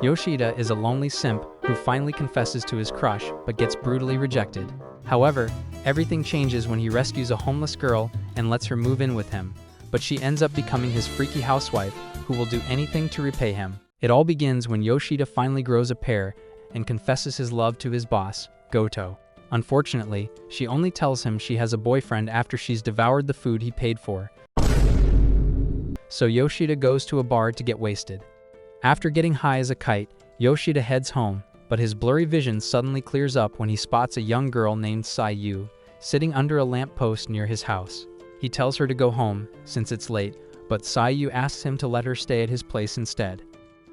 Yoshida is a lonely simp who finally confesses to his crush but gets brutally rejected. However, everything changes when he rescues a homeless girl and lets her move in with him, but she ends up becoming his freaky housewife who will do anything to repay him. It all begins when Yoshida finally grows a pair and confesses his love to his boss, Goto. Unfortunately, she only tells him she has a boyfriend after she's devoured the food he paid for. So Yoshida goes to a bar to get wasted. After getting high as a kite, Yoshida heads home, but his blurry vision suddenly clears up when he spots a young girl named Sayu sitting under a lamppost near his house. He tells her to go home, since it's late, but Sayu asks him to let her stay at his place instead.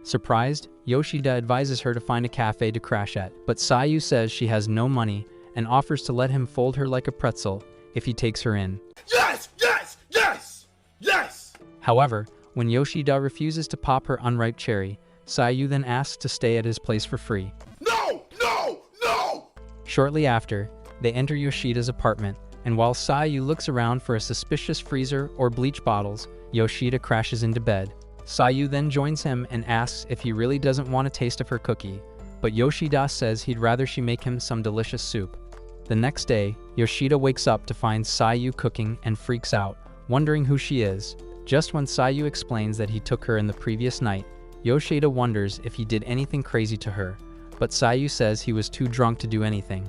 Surprised, Yoshida advises her to find a cafe to crash at, but Sayu says she has no money and offers to let him fold her like a pretzel if he takes her in. Yes! Yes! Yes! Yes! However, when Yoshida refuses to pop her unripe cherry, Sayu then asks to stay at his place for free. No! No! No! Shortly after, they enter Yoshida's apartment, and while Sayu looks around for a suspicious freezer or bleach bottles, Yoshida crashes into bed. Sayu then joins him and asks if he really doesn't want a taste of her cookie, but Yoshida says he'd rather she make him some delicious soup. The next day, Yoshida wakes up to find Sayu cooking and freaks out, wondering who she is. Just when Sayu explains that he took her in the previous night, Yoshida wonders if he did anything crazy to her, but Sayu says he was too drunk to do anything.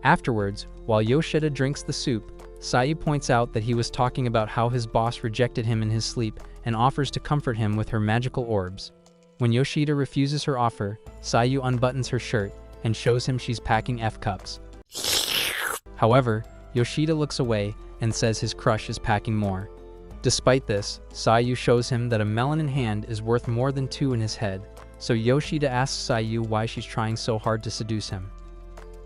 Afterwards, while Yoshida drinks the soup, Sayu points out that he was talking about how his boss rejected him in his sleep and offers to comfort him with her magical orbs. When Yoshida refuses her offer, Sayu unbuttons her shirt and shows him she's packing F-cups. However, Yoshida looks away and says his crush is packing more. Despite this, Sayu shows him that a melon in hand is worth more than two in his head, so Yoshida asks Sayu why she's trying so hard to seduce him.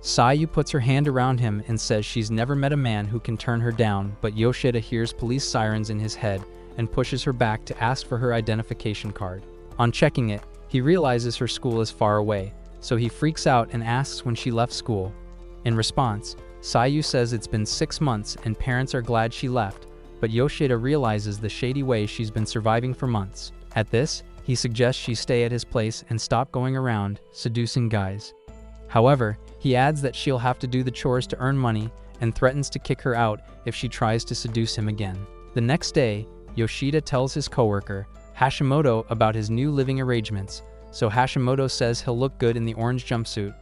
Sayu puts her hand around him and says she's never met a man who can turn her down, but Yoshida hears police sirens in his head and pushes her back to ask for her identification card. On checking it, he realizes her school is far away, so he freaks out and asks when she left school. In response, Sayu says it's been 6 months and parents are glad she left, but Yoshida realizes the shady way she's been surviving for months. At this, he suggests she stay at his place and stop going around seducing guys. However, he adds that she'll have to do the chores to earn money and threatens to kick her out if she tries to seduce him again. The next day, Yoshida tells his coworker, Hashimoto, about his new living arrangements, so Hashimoto says he'll look good in the orange jumpsuit.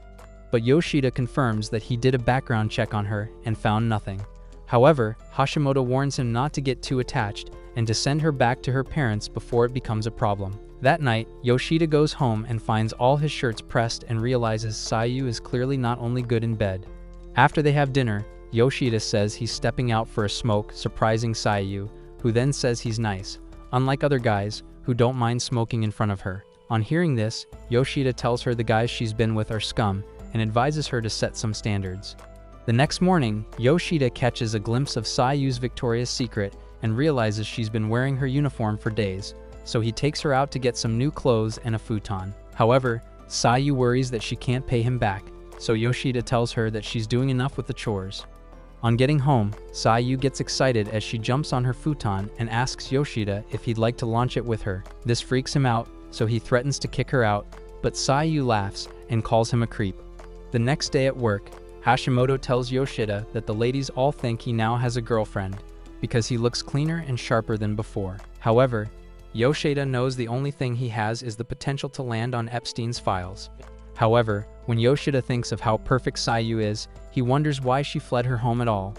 But Yoshida confirms that he did a background check on her and found nothing. However, Hashimoto warns him not to get too attached and to send her back to her parents before it becomes a problem. That night, Yoshida goes home and finds all his shirts pressed and realizes Sayu is clearly not only good in bed. After they have dinner, Yoshida says he's stepping out for a smoke, surprising Sayu, who then says he's nice, unlike other guys who don't mind smoking in front of her. On hearing this, Yoshida tells her the guys she's been with are scum and advises her to set some standards. The next morning, Yoshida catches a glimpse of Sayu's Victoria's Secret and realizes she's been wearing her uniform for days, so he takes her out to get some new clothes and a futon. However, Sayu worries that she can't pay him back, so Yoshida tells her that she's doing enough with the chores. On getting home, Sayu gets excited as she jumps on her futon and asks Yoshida if he'd like to launch it with her. This freaks him out, so he threatens to kick her out, but Sayu laughs and calls him a creep. The next day at work, Hashimoto tells Yoshida that the ladies all think he now has a girlfriend because he looks cleaner and sharper than before. However, Yoshida knows the only thing he has is the potential to land on Epstein's files. However, when Yoshida thinks of how perfect Sayu is, he wonders why she fled her home at all.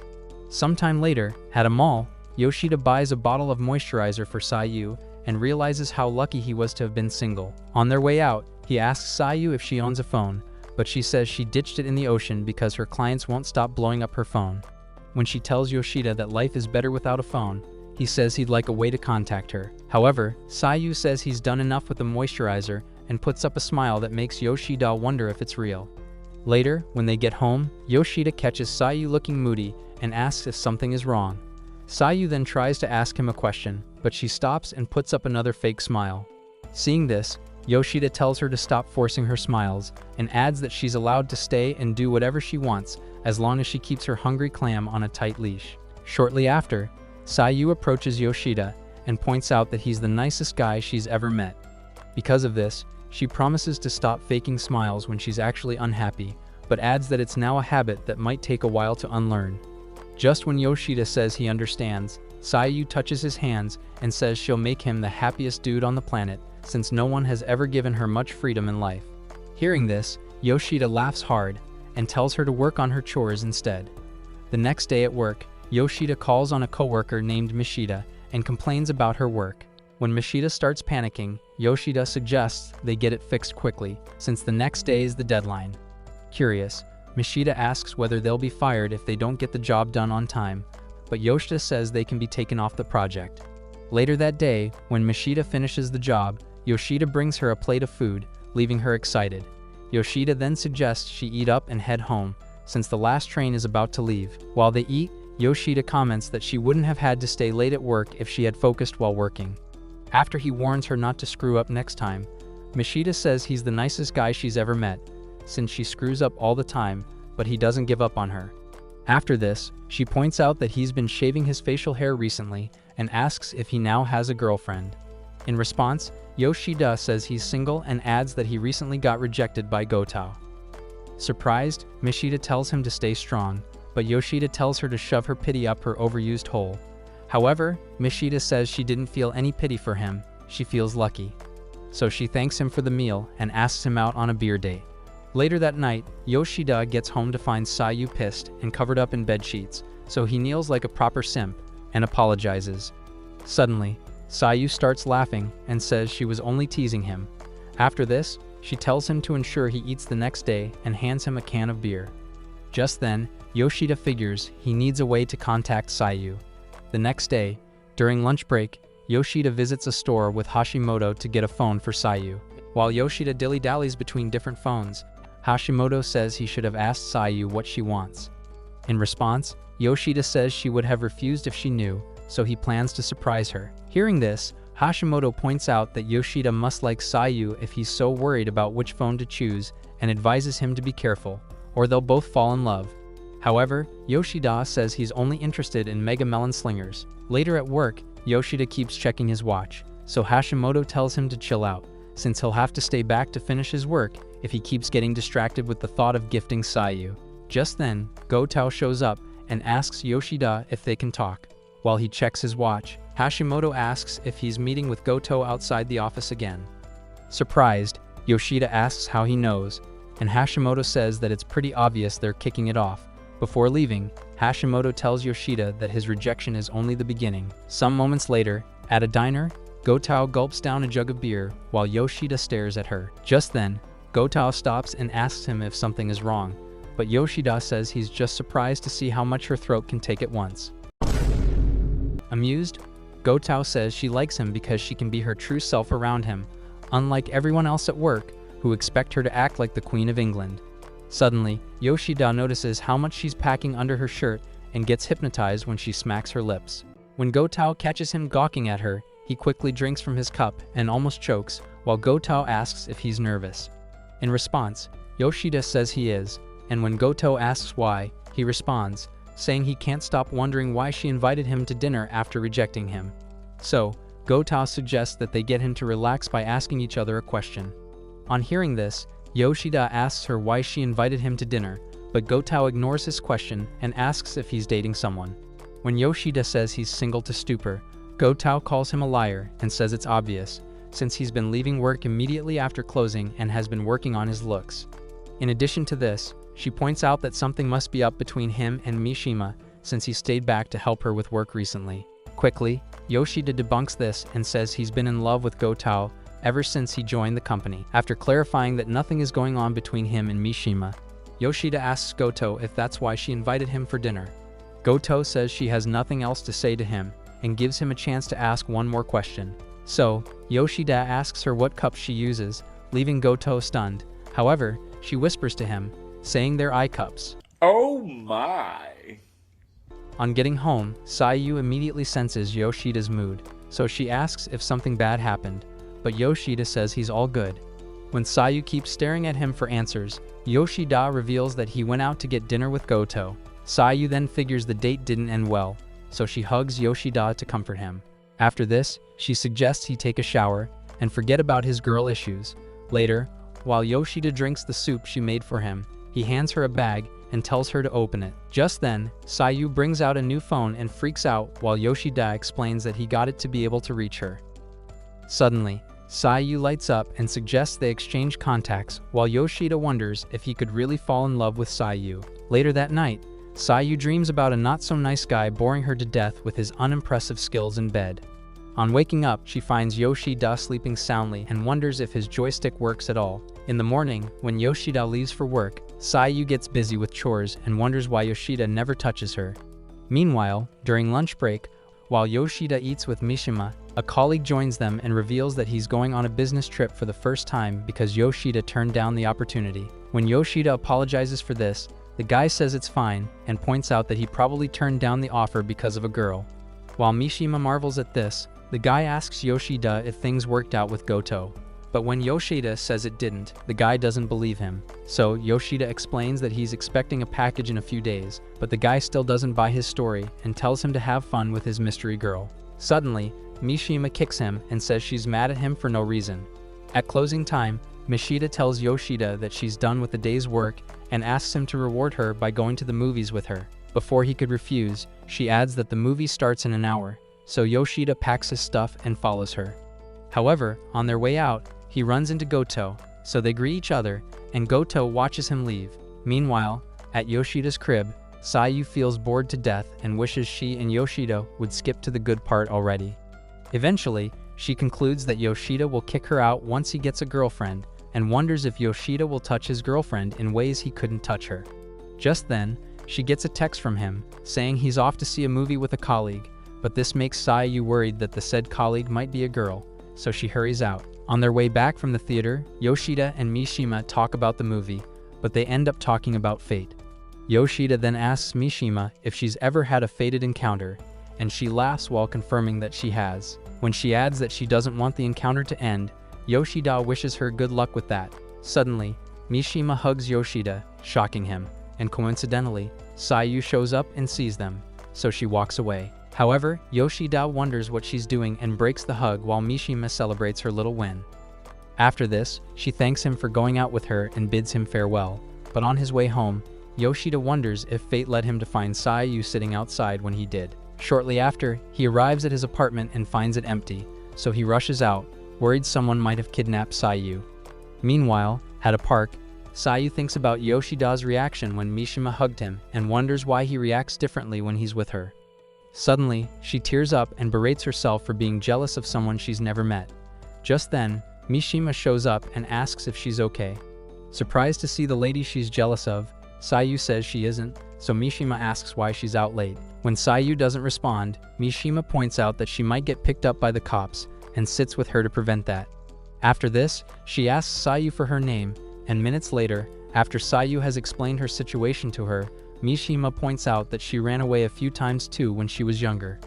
Sometime later, at a mall, Yoshida buys a bottle of moisturizer for Sayu and realizes how lucky he was to have been single. On their way out, he asks Sayu if she owns a phone, but she says she ditched it in the ocean because her clients won't stop blowing up her phone. When she tells Yoshida that life is better without a phone, he says he'd like a way to contact her. However, Sayu says he's done enough with the moisturizer and puts up a smile that makes Yoshida wonder if it's real. Later, when they get home, Yoshida catches Sayu looking moody and asks if something is wrong. Sayu then tries to ask him a question, but she stops and puts up another fake smile. Seeing this, Yoshida tells her to stop forcing her smiles and adds that she's allowed to stay and do whatever she wants as long as she keeps her hungry clam on a tight leash. Shortly after, Sayu approaches Yoshida and points out that he's the nicest guy she's ever met. Because of this, She promises to stop faking smiles when she's actually unhappy, but adds that it's now a habit that might take a while to unlearn. Just when Yoshida says he understands, Sayu touches his hands and says she'll make him the happiest dude on the planet, since no one has ever given her much freedom in life. Hearing this, Yoshida laughs hard and tells her to work on her chores instead. The next day at work, Yoshida calls on a coworker named Mishida and complains about her work. When Mishida starts panicking, Yoshida suggests they get it fixed quickly, since the next day is the deadline. Curious, Mishida asks whether they'll be fired if they don't get the job done on time, but Yoshida says they can be taken off the project. Later that day, when Mishida finishes the job, Yoshida brings her a plate of food, leaving her excited. Yoshida then suggests she eat up and head home, since the last train is about to leave. While they eat, Yoshida comments that she wouldn't have had to stay late at work if she had focused while working. After he warns her not to screw up next time, Mishida says he's the nicest guy she's ever met, since she screws up all the time, but he doesn't give up on her. After this, she points out that he's been shaving his facial hair recently and asks if he now has a girlfriend. In response, Yoshida says he's single and adds that he recently got rejected by Goto. Surprised, Mishida tells him to stay strong, but Yoshida tells her to shove her pity up her overused hole. However, Mishida says she didn't feel any pity for him, she feels lucky. So she thanks him for the meal and asks him out on a beer date. Later that night, Yoshida gets home to find Sayu pissed and covered up in bedsheets, so he kneels like a proper simp and apologizes. Suddenly, Sayu starts laughing and says she was only teasing him. After this, she tells him to ensure he eats the next day and hands him a can of beer. Just then, Yoshida figures he needs a way to contact Sayu. The next day, during lunch break, Yoshida visits a store with Hashimoto to get a phone for Sayu. While Yoshida dilly-dallies between different phones, Hashimoto says he should have asked Sayu what she wants. In response, Yoshida says she would have refused if she knew, so he plans to surprise her. Hearing this, Hashimoto points out that Yoshida must like Sayu if he's so worried about which phone to choose and advises him to be careful, or they'll both fall in love. However, Yoshida says he's only interested in Mega Melon Slingers. Later at work, Yoshida keeps checking his watch, so Hashimoto tells him to chill out, since he'll have to stay back to finish his work if he keeps getting distracted with the thought of gifting Sayu. Just then, Goto shows up and asks Yoshida if they can talk. While he checks his watch, Hashimoto asks if he's meeting with Goto outside the office again. Surprised, Yoshida asks how he knows, and Hashimoto says that it's pretty obvious they're kicking it off. Before leaving, Hashimoto tells Yoshida that his rejection is only the beginning. Some moments later, at a diner, Goto gulps down a jug of beer while Yoshida stares at her. Just then, Goto stops and asks him if something is wrong, but Yoshida says he's just surprised to see how much her throat can take at once. Amused, Goto says she likes him because she can be her true self around him, unlike everyone else at work who expect her to act like the Queen of England. Suddenly, Yoshida notices how much she's packing under her shirt and gets hypnotized when she smacks her lips. When Goto catches him gawking at her, he quickly drinks from his cup and almost chokes, while Goto asks if he's nervous. In response, Yoshida says he is, and when Goto asks why, he responds, saying he can't stop wondering why she invited him to dinner after rejecting him. So, Goto suggests that they get him to relax by asking each other a question. On hearing this, Yoshida asks her why she invited him to dinner, but Goto ignores his question and asks if he's dating someone. When Yoshida says he's single to stupor, Goto calls him a liar and says it's obvious, since he's been leaving work immediately after closing and has been working on his looks. In addition to this, she points out that something must be up between him and Mishima, since he stayed back to help her with work recently. Quickly, Yoshida debunks this and says he's been in love with Goto ever since he joined the company. After clarifying that nothing is going on between him and Mishima, Yoshida asks Goto if that's why she invited him for dinner. Goto says she has nothing else to say to him and gives him a chance to ask one more question. So, Yoshida asks her what cup she uses, leaving Goto stunned. However, she whispers to him, saying they're eye cups. Oh my. On getting home, Sayu immediately senses Yoshida's mood, so she asks if something bad happened, but Yoshida says he's all good. When Sayu keeps staring at him for answers, Yoshida reveals that he went out to get dinner with Goto. Sayu then figures the date didn't end well, so she hugs Yoshida to comfort him. After this, she suggests he take a shower and forget about his girl issues, Later, while Yoshida drinks the soup she made for him, he hands her a bag and tells her to open it. Just then, Sayu brings out a new phone and freaks out while Yoshida explains that he got it to be able to reach her. Suddenly, Sayu lights up and suggests they exchange contacts while Yoshida wonders if he could really fall in love with Sayu. Later that night, Sayu dreams about a not-so-nice guy boring her to death with his unimpressive skills in bed. On waking up, she finds Yoshida sleeping soundly and wonders if his joystick works at all. In the morning, when Yoshida leaves for work, Sayu gets busy with chores and wonders why Yoshida never touches her. Meanwhile, during lunch break, while Yoshida eats with Mishima, a colleague joins them and reveals that he's going on a business trip for the first time because Yoshida turned down the opportunity. When Yoshida apologizes for this, the guy says it's fine and points out that he probably turned down the offer because of a girl. While Mishima marvels at this, the guy asks Yoshida if things worked out with Goto. But when Yoshida says it didn't, the guy doesn't believe him. So Yoshida explains that he's expecting a package in a few days, but the guy still doesn't buy his story and tells him to have fun with his mystery girl. Suddenly, Mishima kicks him and says she's mad at him for no reason. At closing time, Mishida tells Yoshida that she's done with the day's work and asks him to reward her by going to the movies with her. Before he could refuse, she adds that the movie starts in an hour, so Yoshida packs his stuff and follows her. However, on their way out, he runs into Goto, so they greet each other, and Goto watches him leave. Meanwhile, at Yoshida's crib, Sayu feels bored to death and wishes she and Yoshida would skip to the good part already. Eventually, she concludes that Yoshida will kick her out once he gets a girlfriend, and wonders if Yoshida will touch his girlfriend in ways he couldn't touch her. Just then, she gets a text from him, saying he's off to see a movie with a colleague, but this makes Sayu worried that the said colleague might be a girl, so she hurries out. On their way back from the theater, Yoshida and Mishima talk about the movie, but they end up talking about fate. Yoshida then asks Mishima if she's ever had a fated encounter, and she laughs while confirming that she has. When she adds that she doesn't want the encounter to end, Yoshida wishes her good luck with that. Suddenly, Mishima hugs Yoshida, shocking him, and coincidentally, Sayu shows up and sees them, so she walks away. However, Yoshida wonders what she's doing and breaks the hug while Mishima celebrates her little win. After this, she thanks him for going out with her and bids him farewell, but on his way home, Yoshida wonders if fate led him to find Sayu sitting outside when he did. Shortly after, he arrives at his apartment and finds it empty, so he rushes out, worried someone might have kidnapped Sayu. Meanwhile, at a park, Sayu thinks about Yoshida's reaction when Mishima hugged him and wonders why he reacts differently when he's with her. Suddenly, she tears up and berates herself for being jealous of someone she's never met. Just then, Mishima shows up and asks if she's okay. Surprised to see the lady she's jealous of, Sayu says she isn't, so Mishima asks why she's out late. When Sayu doesn't respond, Mishima points out that she might get picked up by the cops and sits with her to prevent that. After this, she asks Sayu for her name, and minutes later, after Sayu has explained her situation to her, Mishima points out that she ran away a few times too when she was younger.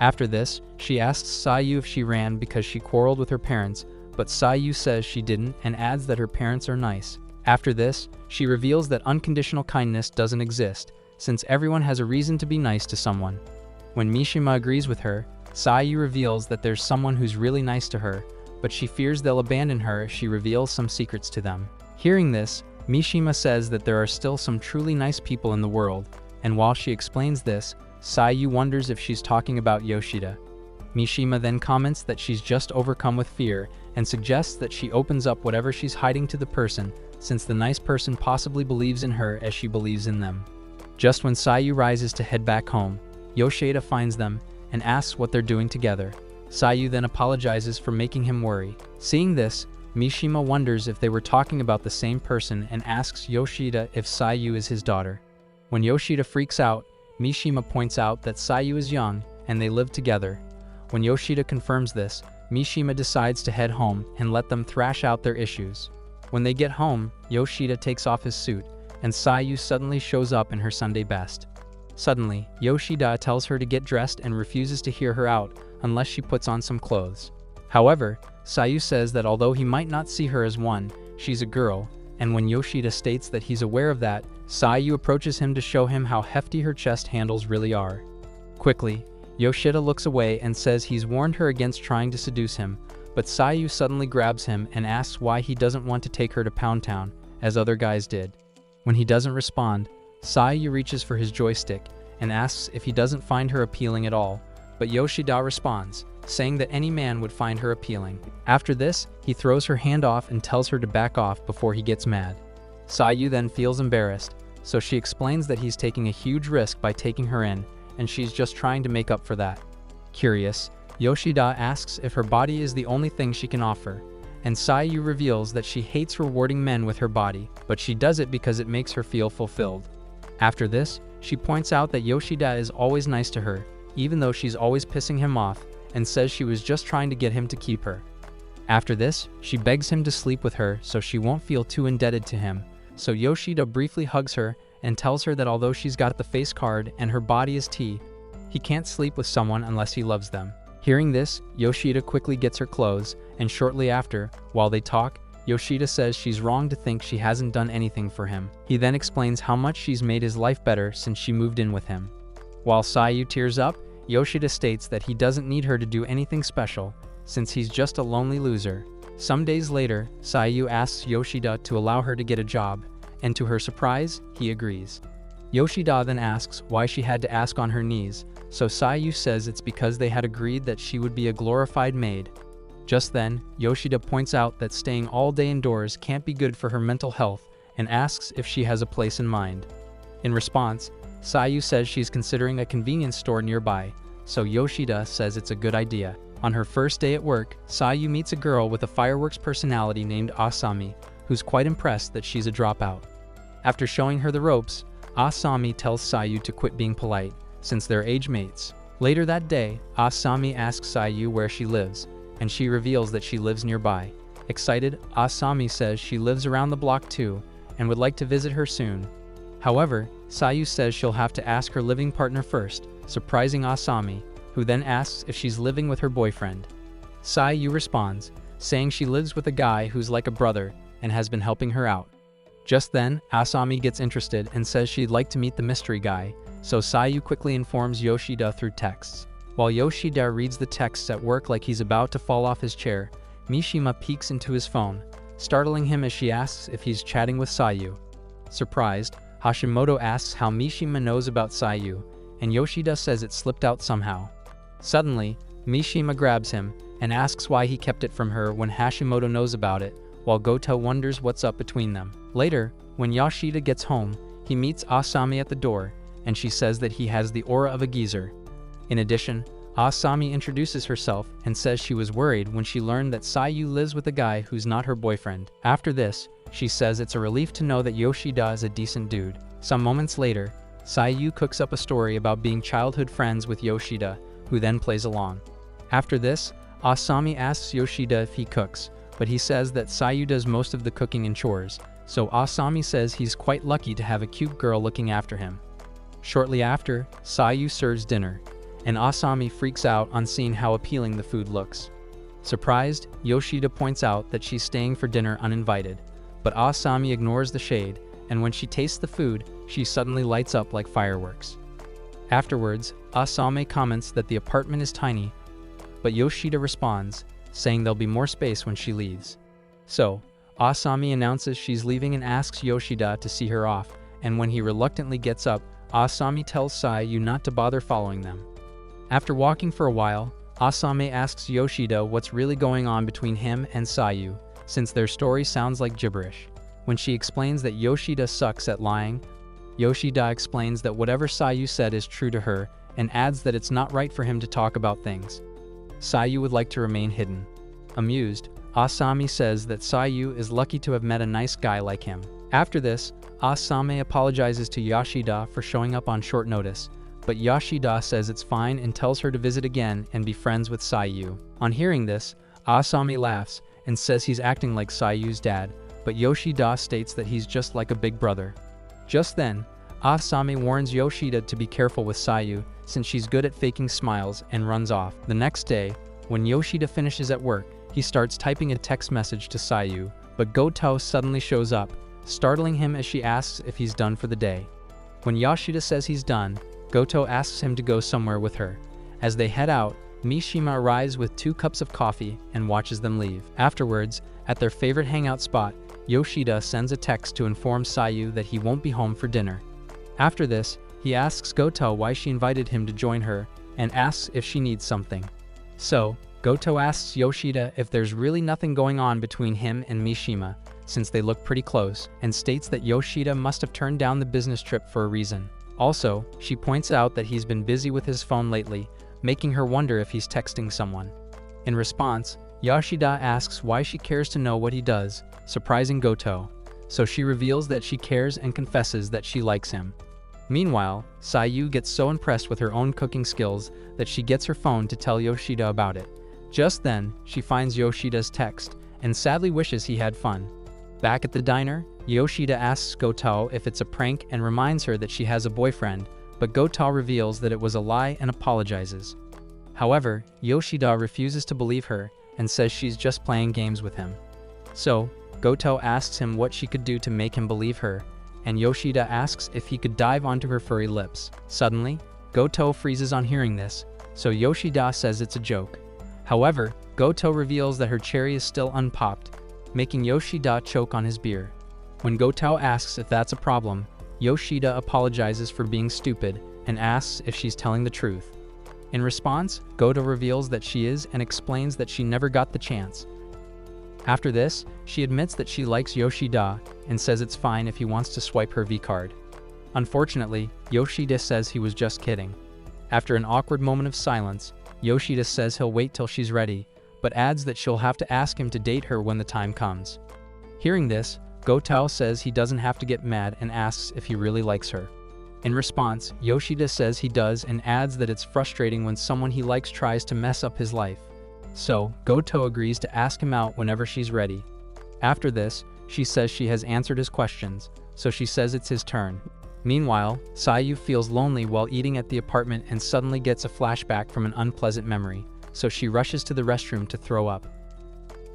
After this, she asks Sayu if she ran because she quarreled with her parents, but Sayu says she didn't and adds that her parents are nice. After this, she reveals that unconditional kindness doesn't exist, since everyone has a reason to be nice to someone. When Mishima agrees with her, Sayu reveals that there's someone who's really nice to her, but she fears they'll abandon her if she reveals some secrets to them. Hearing this, Mishima says that there are still some truly nice people in the world, and while she explains this, Sayu wonders if she's talking about Yoshida. Mishima then comments that she's just overcome with fear and suggests that she opens up whatever she's hiding to the person, since the nice person possibly believes in her as she believes in them. Just when Sayu rises to head back home, Yoshida finds them and asks what they're doing together. Sayu then apologizes for making him worry. Seeing this, Mishima wonders if they were talking about the same person and asks Yoshida if Sayu is his daughter. When Yoshida freaks out, Mishima points out that Sayu is young and they live together. When Yoshida confirms this, Mishima decides to head home and let them thrash out their issues. When they get home, Yoshida takes off his suit, and Sayu suddenly shows up in her Sunday best. Suddenly, Yoshida tells her to get dressed and refuses to hear her out unless she puts on some clothes. However, Sayu says that although he might not see her as one, she's a girl, and when Yoshida states that he's aware of that, Sayu approaches him to show him how hefty her chest handles really are. Quickly, Yoshida looks away and says he's warned her against trying to seduce him, but Sayu suddenly grabs him and asks why he doesn't want to take her to Pound Town, as other guys did. When he doesn't respond, Sayu reaches for his joystick and asks if he doesn't find her appealing at all, but Yoshida responds, saying that any man would find her appealing. After this, he throws her hand off and tells her to back off before he gets mad. Sayu then feels embarrassed, so she explains that he's taking a huge risk by taking her in, and she's just trying to make up for that. Curious, Yoshida asks if her body is the only thing she can offer, and Sayu reveals that she hates rewarding men with her body, but she does it because it makes her feel fulfilled. After this, she points out that Yoshida is always nice to her, even though she's always pissing him off, and says she was just trying to get him to keep her. After this, she begs him to sleep with her so she won't feel too indebted to him, so Yoshida briefly hugs her and tells her that although she's got the face card and her body is T, he can't sleep with someone unless he loves them. Hearing this, Yoshida quickly gets her clothes, and shortly after, while they talk, Yoshida says she's wrong to think she hasn't done anything for him. He then explains how much she's made his life better since she moved in with him. While Sayu tears up, Yoshida states that he doesn't need her to do anything special, since he's just a lonely loser. Some days later, Sayu asks Yoshida to allow her to get a job, and to her surprise, he agrees. Yoshida then asks why she had to ask on her knees, so Sayu says it's because they had agreed that she would be a glorified maid. Just then, Yoshida points out that staying all day indoors can't be good for her mental health and asks if she has a place in mind. In response, Sayu says she's considering a convenience store nearby, so Yoshida says it's a good idea. On her first day at work, Sayu meets a girl with a fireworks personality named Asami, who's quite impressed that she's a dropout. After showing her the ropes, Asami tells Sayu to quit being polite, since they're age mates. Later that day, Asami asks Sayu where she lives, and she reveals that she lives nearby. Excited, Asami says she lives around the block too, and would like to visit her soon. However, Sayu says she'll have to ask her living partner first, surprising Asami, who then asks if she's living with her boyfriend. Sayu responds, saying she lives with a guy who's like a brother and has been helping her out. Just then, Asami gets interested and says she'd like to meet the mystery guy, so Sayu quickly informs Yoshida through texts. While Yoshida reads the texts at work like he's about to fall off his chair, Mishima peeks into his phone, startling him as she asks if he's chatting with Sayu. Surprised, Hashimoto asks how Mishima knows about Sayu, and Yoshida says it slipped out somehow. Suddenly, Mishima grabs him and asks why he kept it from her when Hashimoto knows about it, while Goto wonders what's up between them. Later, when Yoshida gets home, he meets Asami at the door, and she says that he has the aura of a geezer. In addition, Asami introduces herself and says she was worried when she learned that Sayu lives with a guy who's not her boyfriend. After this, she says it's a relief to know that Yoshida is a decent dude. Some moments later, Sayu cooks up a story about being childhood friends with Yoshida, who then plays along. After this, Asami asks Yoshida if he cooks, but he says that Sayu does most of the cooking and chores, so Asami says he's quite lucky to have a cute girl looking after him. Shortly after, Sayu serves dinner, and Asami freaks out on seeing how appealing the food looks. Surprised, Yoshida points out that she's staying for dinner uninvited, but Asami ignores the shade, and when she tastes the food, she suddenly lights up like fireworks. Afterwards, Asami comments that the apartment is tiny, but Yoshida responds, saying there'll be more space when she leaves. So, Asami announces she's leaving and asks Yoshida to see her off, and when he reluctantly gets up, Asami tells Sayu not to bother following them. After walking for a while, Asami asks Yoshida what's really going on between him and Sayu, since their story sounds like gibberish. When she explains that Yoshida sucks at lying, Yoshida explains that whatever Sayu said is true to her, and adds that it's not right for him to talk about things. Sayu would like to remain hidden. Amused, Asami says that Sayu is lucky to have met a nice guy like him. After this, Asami apologizes to Yoshida for showing up on short notice, but Yoshida says it's fine and tells her to visit again and be friends with Sayu. On hearing this, Asami laughs and says he's acting like Sayu's dad, but Yoshida states that he's just like a big brother. Just then, Asami warns Yoshida to be careful with Sayu since she's good at faking smiles and runs off. The next day, when Yoshida finishes at work, he starts typing a text message to Sayu, but Goto suddenly shows up, startling him as she asks if he's done for the day. When Yoshida says he's done, Goto asks him to go somewhere with her. As they head out, Mishima arrives with 2 cups of coffee and watches them leave. Afterwards, at their favorite hangout spot, Yoshida sends a text to inform Sayu that he won't be home for dinner. After this, he asks Goto why she invited him to join her and asks if she needs something. So, Goto asks Yoshida if there's really nothing going on between him and Mishima, since they look pretty close, and states that Yoshida must have turned down the business trip for a reason. Also, she points out that he's been busy with his phone lately, making her wonder if he's texting someone. In response, Yoshida asks why she cares to know what he does, surprising Goto, so she reveals that she cares and confesses that she likes him. Meanwhile, Sayu gets so impressed with her own cooking skills that she gets her phone to tell Yoshida about it. Just then, she finds Yoshida's text, and sadly wishes he had fun. Back at the diner, Yoshida asks Goto if it's a prank and reminds her that she has a boyfriend, but Goto reveals that it was a lie and apologizes. However, Yoshida refuses to believe her and says she's just playing games with him. So, Goto asks him what she could do to make him believe her, and Yoshida asks if he could dive onto her furry lips. Suddenly, Goto freezes on hearing this, so Yoshida says it's a joke. However, Goto reveals that her cherry is still unpopped, making Yoshida choke on his beer. When Goto asks if that's a problem, Yoshida apologizes for being stupid and asks if she's telling the truth. In response, Goto reveals that she is and explains that she never got the chance. After this, she admits that she likes Yoshida and says it's fine if he wants to swipe her V card. Unfortunately, Yoshida says he was just kidding. After an awkward moment of silence, Yoshida says he'll wait till she's ready, but adds that she'll have to ask him to date her when the time comes. Hearing this, Goto says he doesn't have to get mad and asks if he really likes her. In response, Yoshida says he does and adds that it's frustrating when someone he likes tries to mess up his life. So, Goto agrees to ask him out whenever she's ready. After this, she says she has answered his questions, so she says it's his turn. Meanwhile, Sayu feels lonely while eating at the apartment and suddenly gets a flashback from an unpleasant memory, so she rushes to the restroom to throw up.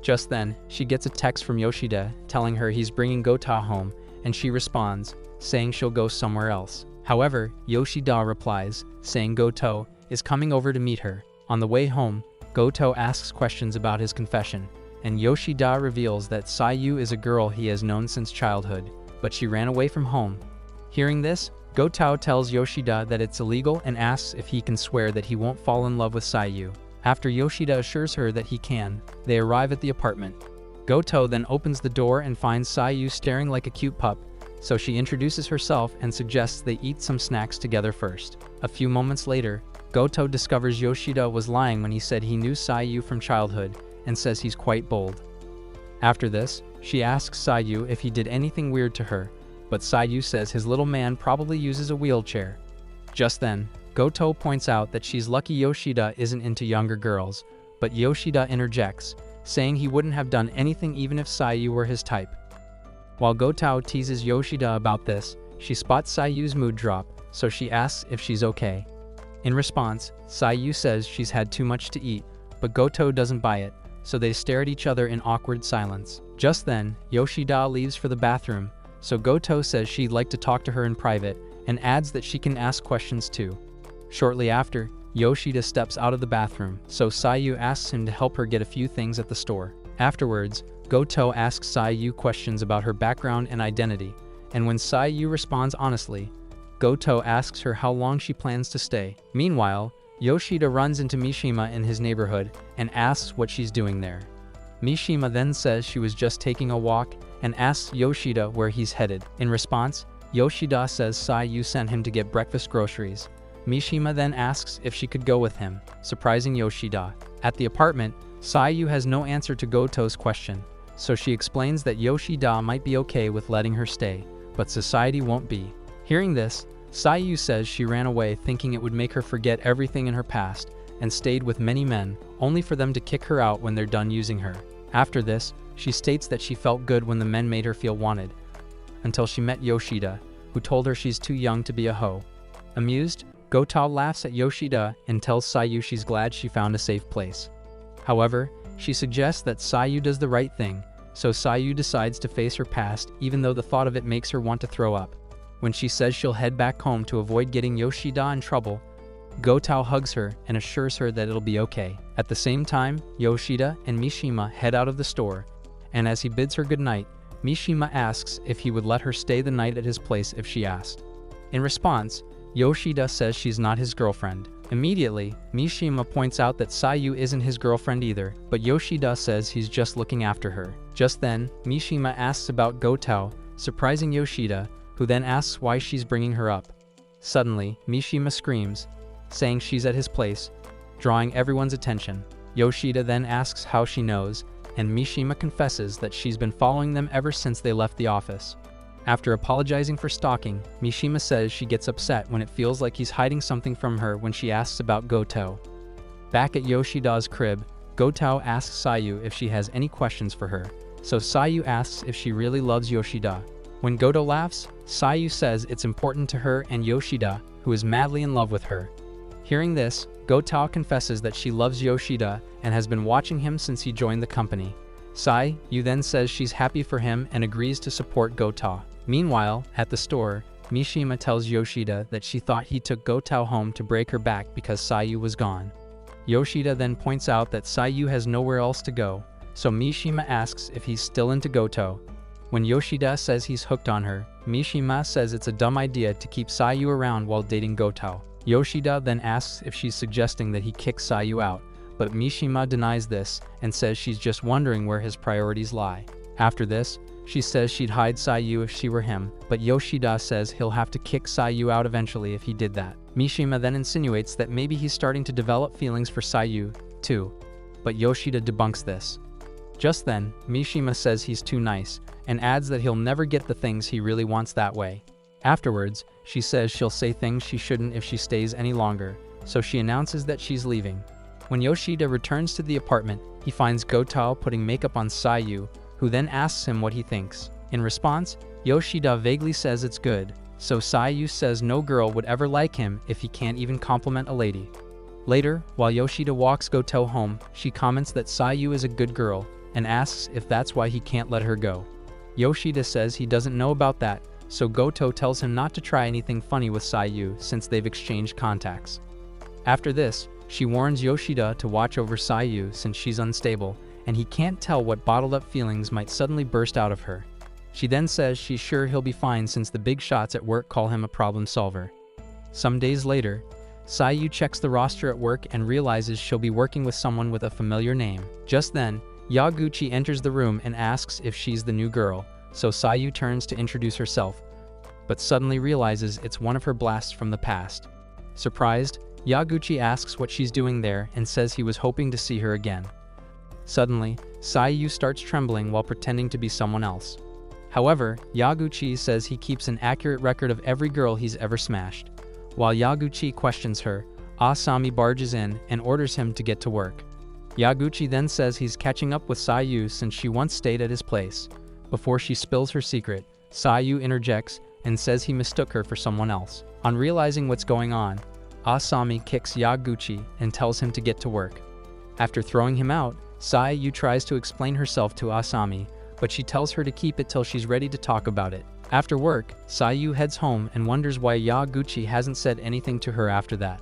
Just then, she gets a text from Yoshida telling her he's bringing Goto home, and she responds, saying she'll go somewhere else. However, Yoshida replies, saying Goto is coming over to meet her. On the way home, Goto asks questions about his confession, and Yoshida reveals that Sayu is a girl he has known since childhood, but she ran away from home. Hearing this, Goto tells Yoshida that it's illegal and asks if he can swear that he won't fall in love with Sayu. After Yoshida assures her that he can, they arrive at the apartment. Goto then opens the door and finds Sayu staring like a cute pup, so she introduces herself and suggests they eat some snacks together first. A few moments later, Goto discovers Yoshida was lying when he said he knew Sayu from childhood and says he's quite bold. After this, she asks Sayu if he did anything weird to her, but Sayu says his little man probably uses a wheelchair. Just then, Goto points out that she's lucky Yoshida isn't into younger girls, but Yoshida interjects, saying he wouldn't have done anything even if Sayu were his type. While Goto teases Yoshida about this, she spots Sayu's mood drop, so she asks if she's okay. In response, Sayu says she's had too much to eat, but Goto doesn't buy it, so they stare at each other in awkward silence. Just then, Yoshida leaves for the bathroom, so Goto says she'd like to talk to her in private, and adds that she can ask questions too. Shortly after, Yoshida steps out of the bathroom, so Sayu asks him to help her get a few things at the store. Afterwards, Goto asks Sayu questions about her background and identity, and when Sayu responds honestly, Goto asks her how long she plans to stay. Meanwhile, Yoshida runs into Mishima in his neighborhood and asks what she's doing there. Mishima then says she was just taking a walk and asks Yoshida where he's headed. In response, Yoshida says Sayu sent him to get breakfast groceries. Mishima then asks if she could go with him, surprising Yoshida. At the apartment, Sayu has no answer to Goto's question, so she explains that Yoshida might be okay with letting her stay, but society won't be. Hearing this, Sayu says she ran away thinking it would make her forget everything in her past, and stayed with many men, only for them to kick her out when they're done using her. After this, she states that she felt good when the men made her feel wanted, until she met Yoshida, who told her she's too young to be a hoe. Amused, Goto laughs at Yoshida and tells Sayu she's glad she found a safe place. However, she suggests that Sayu does the right thing, so Sayu decides to face her past even though the thought of it makes her want to throw up. When she says she'll head back home to avoid getting Yoshida in trouble, Goto hugs her and assures her that it'll be okay. At the same time, Yoshida and Mishima head out of the store, and as he bids her goodnight, Mishima asks if he would let her stay the night at his place if she asked. In response, Yoshida says she's not his girlfriend. Immediately, Mishima points out that Sayu isn't his girlfriend either, but Yoshida says he's just looking after her. Just then, Mishima asks about Goto, surprising Yoshida, who then asks why she's bringing her up. Suddenly, Mishima screams, saying she's at his place, drawing everyone's attention. Yoshida then asks how she knows, and Mishima confesses that she's been following them ever since they left the office. After apologizing for stalking, Mishima says she gets upset when it feels like he's hiding something from her when she asks about Goto. Back at Yoshida's crib, Goto asks Sayu if she has any questions for her, so Sayu asks if she really loves Yoshida. When Goto laughs, Sayu says it's important to her and Yoshida, who is madly in love with her. Hearing this, Goto confesses that she loves Yoshida and has been watching him since he joined the company. Sayu then says she's happy for him and agrees to support Goto. Meanwhile, at the store, Mishima tells Yoshida that she thought he took Goto home to break her back because Sayu was gone. Yoshida then points out that Sayu has nowhere else to go, so Mishima asks if he's still into Goto. When Yoshida says he's hooked on her, Mishima says it's a dumb idea to keep Sayu around while dating Goto. Yoshida then asks if she's suggesting that he kick Sayu out, but Mishima denies this and says she's just wondering where his priorities lie. After this, she says she'd hide Sayu if she were him, but Yoshida says he'll have to kick Sayu out eventually if he did that. Mishima then insinuates that maybe he's starting to develop feelings for Sayu, too, but Yoshida debunks this. Just then, Mishima says he's too nice, and adds that he'll never get the things he really wants that way. Afterwards, she says she'll say things she shouldn't if she stays any longer, so she announces that she's leaving. When Yoshida returns to the apartment, he finds Goto putting makeup on Sayu, who then asks him what he thinks. In response, Yoshida vaguely says it's good, so Sayu says no girl would ever like him if he can't even compliment a lady. Later, while Yoshida walks Goto home, she comments that Sayu is a good girl, and asks if that's why he can't let her go. Yoshida says he doesn't know about that, so Goto tells him not to try anything funny with Sayu since they've exchanged contacts. After this, she warns Yoshida to watch over Sayu since she's unstable, and he can't tell what bottled-up feelings might suddenly burst out of her. She then says she's sure he'll be fine since the big shots at work call him a problem solver. Some days later, Sayu checks the roster at work and realizes she'll be working with someone with a familiar name. Just then, Yaguchi enters the room and asks if she's the new girl, so Sayu turns to introduce herself, but suddenly realizes it's one of her blasts from the past. Surprised, Yaguchi asks what she's doing there and says he was hoping to see her again. Suddenly, Sayu starts trembling while pretending to be someone else. However, Yaguchi says he keeps an accurate record of every girl he's ever smashed. While Yaguchi questions her, Asami barges in and orders him to get to work. Yaguchi then says he's catching up with Sayu since she once stayed at his place. Before she spills her secret, Sayu interjects and says he mistook her for someone else. On realizing what's going on, Asami kicks Yaguchi and tells him to get to work. After throwing him out, Sayu tries to explain herself to Asami, but she tells her to keep it till she's ready to talk about it. After work, Sayu heads home and wonders why Yaguchi hasn't said anything to her after that.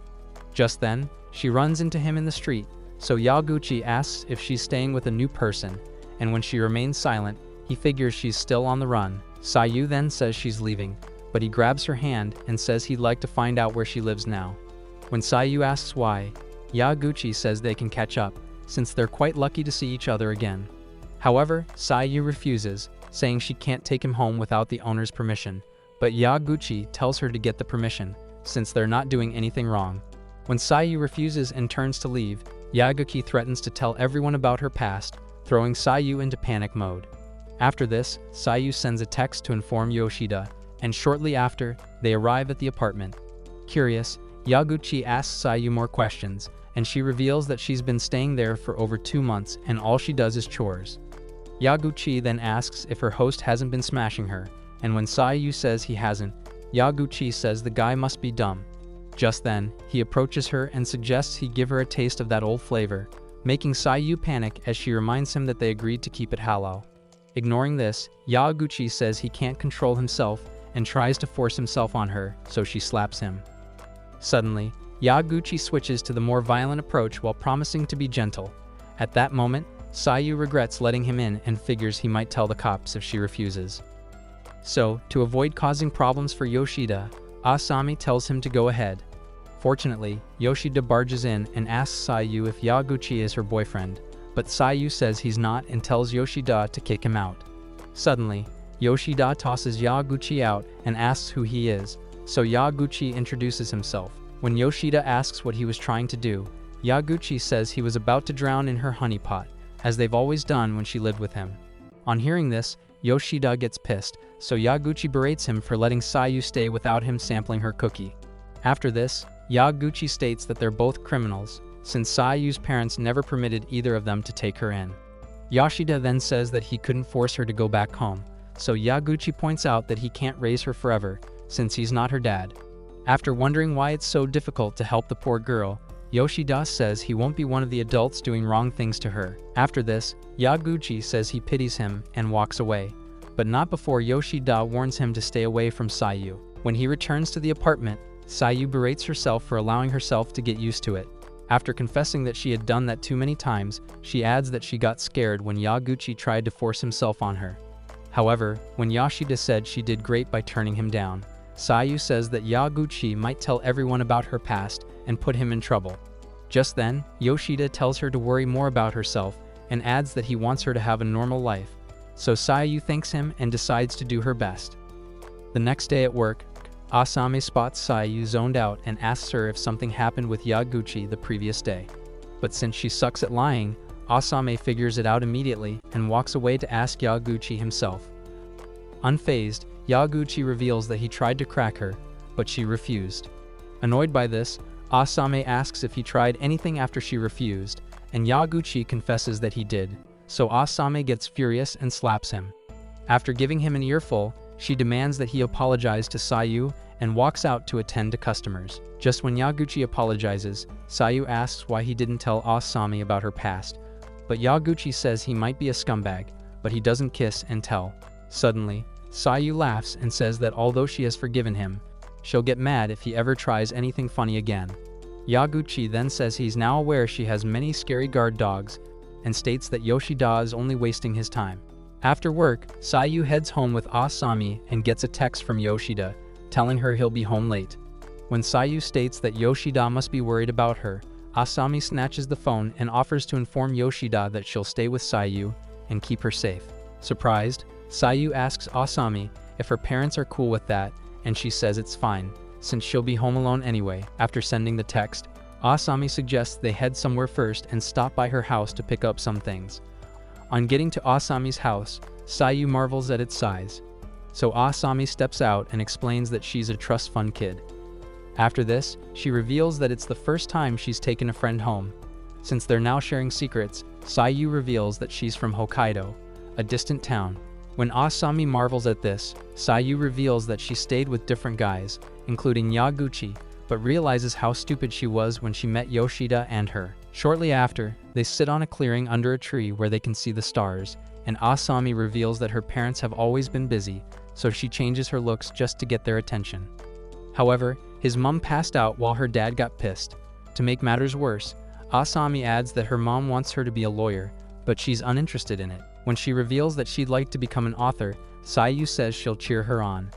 Just then, she runs into him in the street, so Yaguchi asks if she's staying with a new person, and when she remains silent, he figures she's still on the run. Sayu then says she's leaving, but he grabs her hand and says he'd like to find out where she lives now. When Sayu asks why, Yaguchi says they can catch up, since they're quite lucky to see each other again. However, Sayu refuses, saying she can't take him home without the owner's permission, but Yaguchi tells her to get the permission, since they're not doing anything wrong. When Sayu refuses and turns to leave, Yaguchi threatens to tell everyone about her past, throwing Sayu into panic mode. After this, Sayu sends a text to inform Yoshida, and shortly after, they arrive at the apartment. Curious, Yaguchi asks Sayu more questions, and she reveals that she's been staying there for over 2 months and all she does is chores. Yaguchi then asks if her host hasn't been smashing her, and when Sayu says he hasn't, Yaguchi says the guy must be dumb. Just then, he approaches her and suggests he give her a taste of that old flavor, making Sayu panic as she reminds him that they agreed to keep it halal. Ignoring this, Yaguchi says he can't control himself and tries to force himself on her, so she slaps him. Suddenly, Yaguchi switches to the more violent approach while promising to be gentle. At that moment, Sayu regrets letting him in and figures he might tell the cops if she refuses. So, to avoid causing problems for Yoshida, Asami tells him to go ahead. Fortunately, Yoshida barges in and asks Sayu if Yaguchi is her boyfriend, but Sayu says he's not and tells Yoshida to kick him out. Suddenly, Yoshida tosses Yaguchi out and asks who he is, so Yaguchi introduces himself. When Yoshida asks what he was trying to do, Yaguchi says he was about to drown in her honeypot, as they've always done when she lived with him. On hearing this, Yoshida gets pissed, so Yaguchi berates him for letting Sayu stay without him sampling her cookie. After this, Yaguchi states that they're both criminals, since Sayu's parents never permitted either of them to take her in. Yoshida then says that he couldn't force her to go back home, so Yaguchi points out that he can't raise her forever, since he's not her dad. After wondering why it's so difficult to help the poor girl, Yoshida says he won't be one of the adults doing wrong things to her. After this, Yaguchi says he pities him and walks away, but not before Yoshida warns him to stay away from Sayu. When he returns to the apartment, Sayu berates herself for allowing herself to get used to it. After confessing that she had done that too many times, she adds that she got scared when Yaguchi tried to force himself on her. However, when Yoshida said she did great by turning him down, Sayu says that Yaguchi might tell everyone about her past and put him in trouble. Just then, Yoshida tells her to worry more about herself and adds that he wants her to have a normal life, so Sayu thanks him and decides to do her best. The next day at work, Asami spots Sayu zoned out and asks her if something happened with Yaguchi the previous day. But since she sucks at lying, Asami figures it out immediately and walks away to ask Yaguchi himself. Unfazed, Yaguchi reveals that he tried to crack her, but she refused. Annoyed by this, Asami asks if he tried anything after she refused, and Yaguchi confesses that he did, so Asami gets furious and slaps him. After giving him an earful, she demands that he apologize to Sayu and walks out to attend to customers. Just when Yaguchi apologizes, Sayu asks why he didn't tell Asami about her past, but Yaguchi says he might be a scumbag, but he doesn't kiss and tell. Suddenly, Sayu laughs and says that although she has forgiven him, she'll get mad if he ever tries anything funny again. Yaguchi then says he's now aware she has many scary guard dogs and states that Yoshida is only wasting his time. After work, Sayu heads home with Asami and gets a text from Yoshida, telling her he'll be home late. When Sayu states that Yoshida must be worried about her, Asami snatches the phone and offers to inform Yoshida that she'll stay with Sayu and keep her safe. Surprised, Sayu asks Asami if her parents are cool with that, and she says it's fine, since she'll be home alone anyway. After sending the text, Asami suggests they head somewhere first and stop by her house to pick up some things. On getting to Asami's house, Sayu marvels at its size. So Asami steps out and explains that she's a trust fund kid. After this, she reveals that it's the first time she's taken a friend home. Since they're now sharing secrets, Sayu reveals that she's from Hokkaido, a distant town. When Asami marvels at this, Sayu reveals that she stayed with different guys, including Yaguchi, but realizes how stupid she was when she met Yoshida and her. Shortly after, they sit on a clearing under a tree where they can see the stars, and Asami reveals that her parents have always been busy, so she changes her looks just to get their attention. However, his mom passed out while her dad got pissed. To make matters worse, Asami adds that her mom wants her to be a lawyer, but she's uninterested in it. When she reveals that she'd like to become an author, Sayu says she'll cheer her on.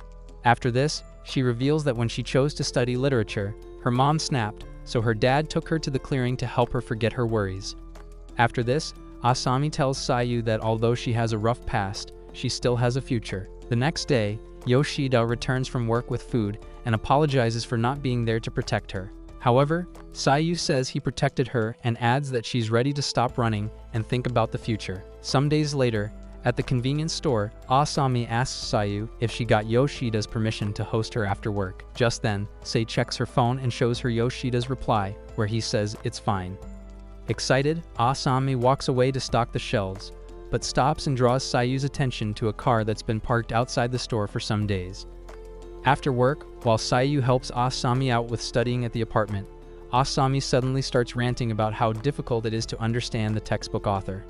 After this, she reveals that when she chose to study literature, her mom snapped, so her dad took her to the clearing to help her forget her worries. After this, Asami tells Sayu that although she has a rough past, she still has a future. The next day, Yoshida returns from work with food and apologizes for not being there to protect her. However, Sayu says he protected her and adds that she's ready to stop running and think about the future. Some days later, at the convenience store, Asami asks Sayu if she got Yoshida's permission to host her after work. Just then, Sei checks her phone and shows her Yoshida's reply, where he says it's fine. Excited, Asami walks away to stock the shelves, but stops and draws Sayu's attention to a car that's been parked outside the store for some days. After work, while Sayu helps Asami out with studying at the apartment, Asami suddenly starts ranting about how difficult it is to understand the textbook author.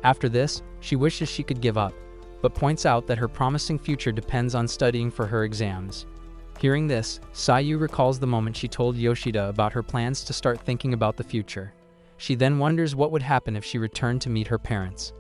After this, she wishes she could give up, but points out that her promising future depends on studying for her exams. Hearing this, Sayu recalls the moment she told Yoshida about her plans to start thinking about the future. She then wonders what would happen if she returned to meet her parents.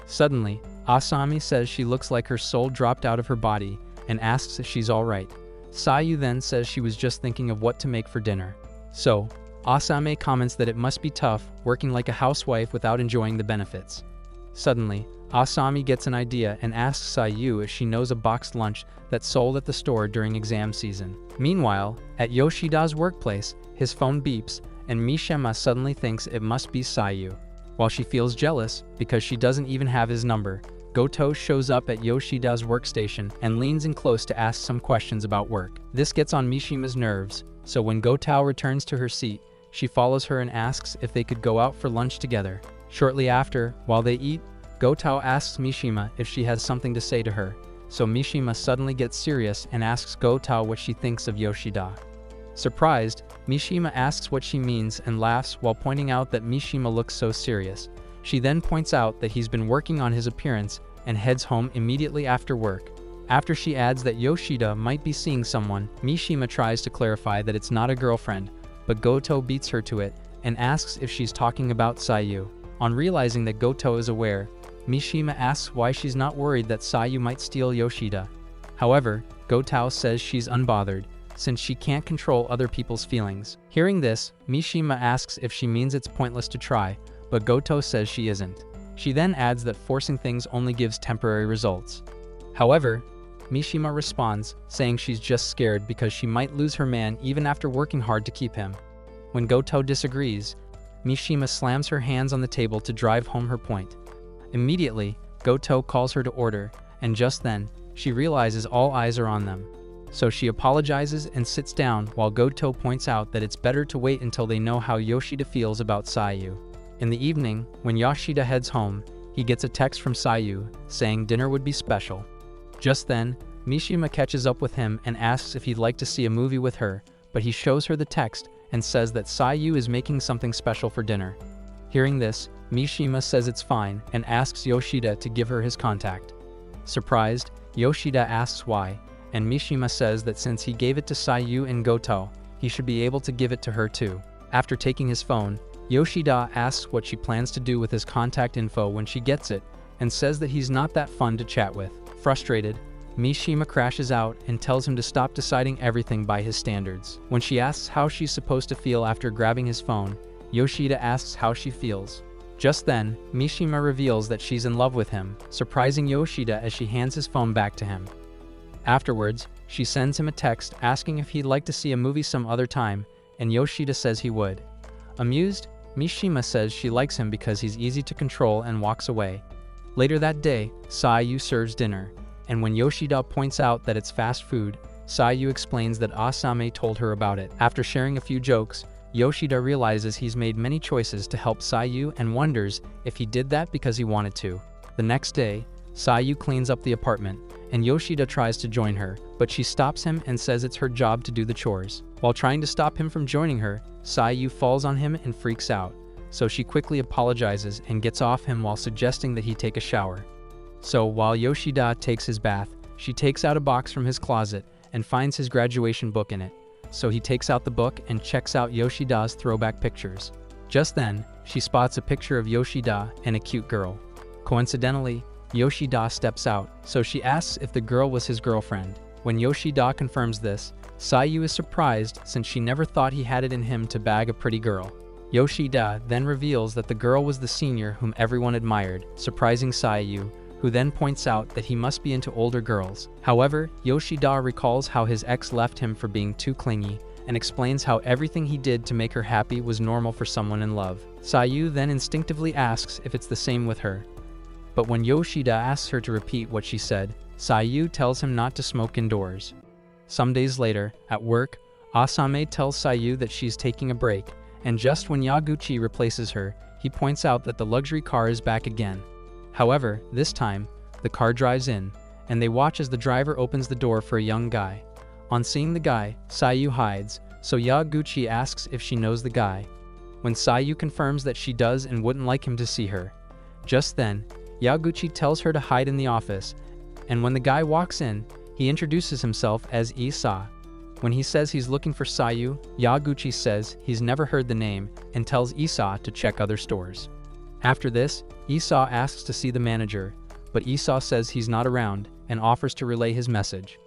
Suddenly, Asami says she looks like her soul dropped out of her body and asks if she's alright. Sayu then says she was just thinking of what to make for dinner. So, Asame comments that it must be tough working like a housewife without enjoying the benefits. Suddenly, Asami gets an idea and asks Sayu if she knows a boxed lunch that's sold at the store during exam season. Meanwhile, at Yoshida's workplace, his phone beeps and Mishima suddenly thinks it must be Sayu. While she feels jealous because she doesn't even have his number, Goto shows up at Yoshida's workstation and leans in close to ask some questions about work. This gets on Mishima's nerves, so when Goto returns to her seat, she follows her and asks if they could go out for lunch together. Shortly after, while they eat, Goto asks Mishima if she has something to say to her, so Mishima suddenly gets serious and asks Goto what she thinks of Yoshida. Surprised, Mishima asks what she means and laughs while pointing out that Mishima looks so serious. She then points out that he's been working on his appearance and heads home immediately after work. After she adds that Yoshida might be seeing someone, Mishima tries to clarify that it's not a girlfriend, but Goto beats her to it and asks if she's talking about Sayu. On realizing that Goto is aware, Mishima asks why she's not worried that Sayu might steal Yoshida. However, Goto says she's unbothered, since she can't control other people's feelings. Hearing this, Mishima asks if she means it's pointless to try, but Goto says she isn't. She then adds that forcing things only gives temporary results. However, Mishima responds, saying she's just scared because she might lose her man even after working hard to keep him. When Goto disagrees, Mishima slams her hands on the table to drive home her point. Immediately, Goto calls her to order, and just then, she realizes all eyes are on them. So she apologizes and sits down while Goto points out that it's better to wait until they know how Yoshida feels about Sayu. In the evening, when Yoshida heads home, he gets a text from Sayu saying dinner would be special. Just then, Mishima catches up with him and asks if he'd like to see a movie with her, but he shows her the text and says that Sayu is making something special for dinner. Hearing this, Mishima says it's fine and asks Yoshida to give her his contact. Surprised, Yoshida asks why, and Mishima says that since he gave it to Sayu and Goto, he should be able to give it to her too. After taking his phone, Yoshida asks what she plans to do with his contact info when she gets it, and says that he's not that fun to chat with. Frustrated, Mishima crashes out and tells him to stop deciding everything by his standards. When she asks how she's supposed to feel after grabbing his phone, Yoshida asks how she feels. Just then, Mishima reveals that she's in love with him, surprising Yoshida as she hands his phone back to him. Afterwards, she sends him a text asking if he'd like to see a movie some other time, and Yoshida says he would. Amused, Mishima says she likes him because he's easy to control and walks away. Later that day, Sayu serves dinner, and when Yoshida points out that it's fast food, Sayu explains that Asame told her about it. After sharing a few jokes, Yoshida realizes he's made many choices to help Sayu and wonders if he did that because he wanted to. The next day, Sayu cleans up the apartment, and Yoshida tries to join her, but she stops him and says it's her job to do the chores. While trying to stop him from joining her, Sayu falls on him and freaks out, so she quickly apologizes and gets off him while suggesting that he take a shower. So while Yoshida takes his bath, she takes out a box from his closet and finds his graduation book in it. So he takes out the book and checks out Yoshida's throwback pictures. Just then, she spots a picture of Yoshida and a cute girl. Coincidentally, Yoshida steps out, so she asks if the girl was his girlfriend. When Yoshida confirms this, Sayu is surprised since she never thought he had it in him to bag a pretty girl. Yoshida then reveals that the girl was the senior whom everyone admired, surprising Sayu, who then points out that he must be into older girls. However, Yoshida recalls how his ex left him for being too clingy, and explains how everything he did to make her happy was normal for someone in love. Sayu then instinctively asks if it's the same with her. But when Yoshida asks her to repeat what she said, Sayu tells him not to smoke indoors. Some days later, at work, Asame tells Sayu that she's taking a break, and just when Yaguchi replaces her, he points out that the luxury car is back again. However, this time, the car drives in, and they watch as the driver opens the door for a young guy. On seeing the guy, Sayu hides, so Yaguchi asks if she knows the guy. When Sayu confirms that she does and wouldn't like him to see her. Just then, Yaguchi tells her to hide in the office, and when the guy walks in, He introduces himself as Isa. When he says he's looking for Sayu, Yaguchi says he's never heard the name and tells Isa to check other stores. After this, Isa asks to see the manager, but Isa says he's not around and offers to relay his message.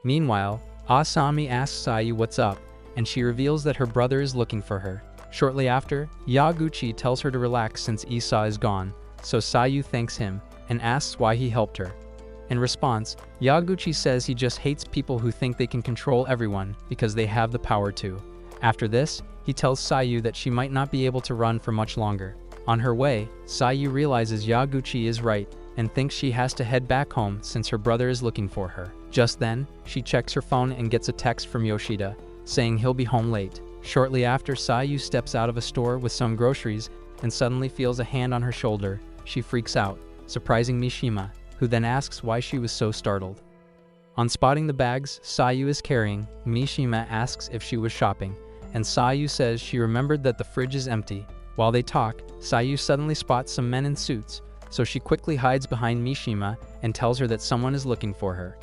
Meanwhile, Asami asks Sayu what's up, and she reveals that her brother is looking for her. Shortly after, Yaguchi tells her to relax since Isa is gone, so Sayu thanks him and asks why he helped her. In response, Yaguchi says he just hates people who think they can control everyone because they have the power to. After this, he tells Sayu that she might not be able to run for much longer. On her way, Sayu realizes Yaguchi is right and thinks she has to head back home since her brother is looking for her. Just then, she checks her phone and gets a text from Yoshida, saying he'll be home late. Shortly after, Sayu steps out of a store with some groceries and suddenly feels a hand on her shoulder. She freaks out, surprising Mishima, who then asks why she was so startled. On spotting the bags Sayu is carrying, Mishima asks if she was shopping, and Sayu says she remembered that the fridge is empty. While they talk, Sayu suddenly spots some men in suits, so she quickly hides behind Mishima and tells her that someone is looking for her.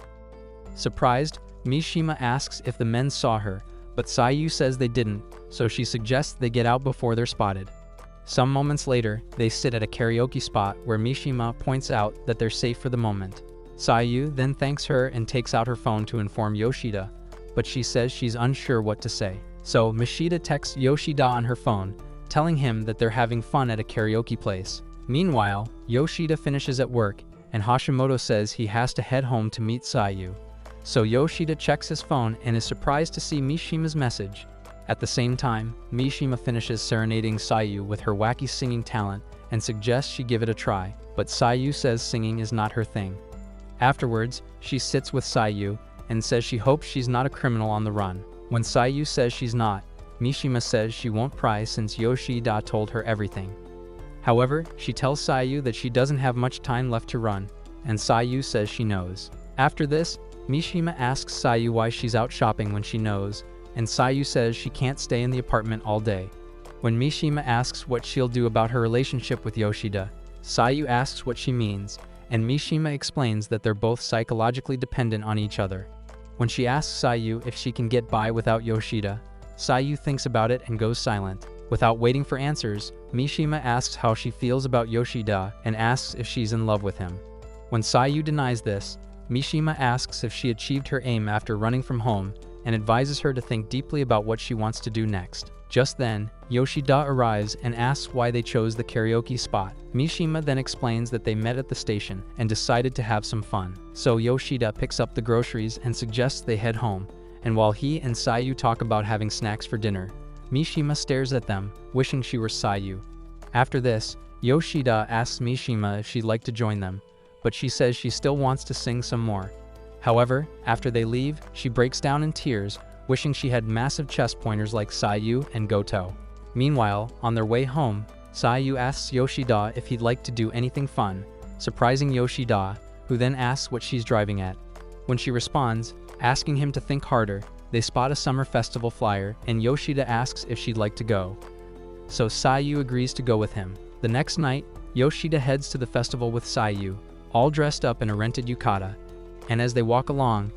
Surprised, Mishima asks if the men saw her, but Sayu says they didn't, so she suggests they get out before they're spotted. Some moments later, they sit at a karaoke spot where Mishima points out that they're safe for the moment. Sayu then thanks her and takes out her phone to inform Yoshida, but she says she's unsure what to say. So Mishida texts Yoshida on her phone, telling him that they're having fun at a karaoke place. Meanwhile, Yoshida finishes at work, and Hashimoto says he has to head home to meet Sayu. So Yoshida checks his phone and is surprised to see Mishima's message. At the same time, Mishima finishes serenading Sayu with her wacky singing talent and suggests she give it a try, but Sayu says singing is not her thing. Afterwards, she sits with Sayu and says she hopes she's not a criminal on the run. When Sayu says she's not, Mishima says she won't pry since Yoshida told her everything. However, she tells Sayu that she doesn't have much time left to run, and Sayu says she knows. After this, Mishima asks Sayu why she's out shopping when she knows, and Sayu says she can't stay in the apartment all day. When Mishima asks what she'll do about her relationship with Yoshida, Sayu asks what she means, and Mishima explains that they're both psychologically dependent on each other. When she asks Sayu if she can get by without Yoshida, Sayu thinks about it and goes silent. Without waiting for answers, Mishima asks how she feels about Yoshida and asks if she's in love with him. When Sayu denies this, Mishima asks if she achieved her aim after running from home and advises her to think deeply about what she wants to do next. Just then, Yoshida arrives and asks why they chose the karaoke spot. Mishima then explains that they met at the station and decided to have some fun. So Yoshida picks up the groceries and suggests they head home, and while he and Sayu talk about having snacks for dinner, Mishima stares at them, wishing she were Sayu. After this, Yoshida asks Mishima if she'd like to join them, but she says she still wants to sing some more. However, after they leave, she breaks down in tears, wishing she had massive chest pointers like Sayu and Goto. Meanwhile, on their way home, Sayu asks Yoshida if he'd like to do anything fun, surprising Yoshida, who then asks what she's driving at. When she responds, asking him to think harder, they spot a summer festival flyer, and Yoshida asks if she'd like to go. So Sayu agrees to go with him. The next night, Yoshida heads to the festival with Sayu, all dressed up in a rented yukata, and as they walk along,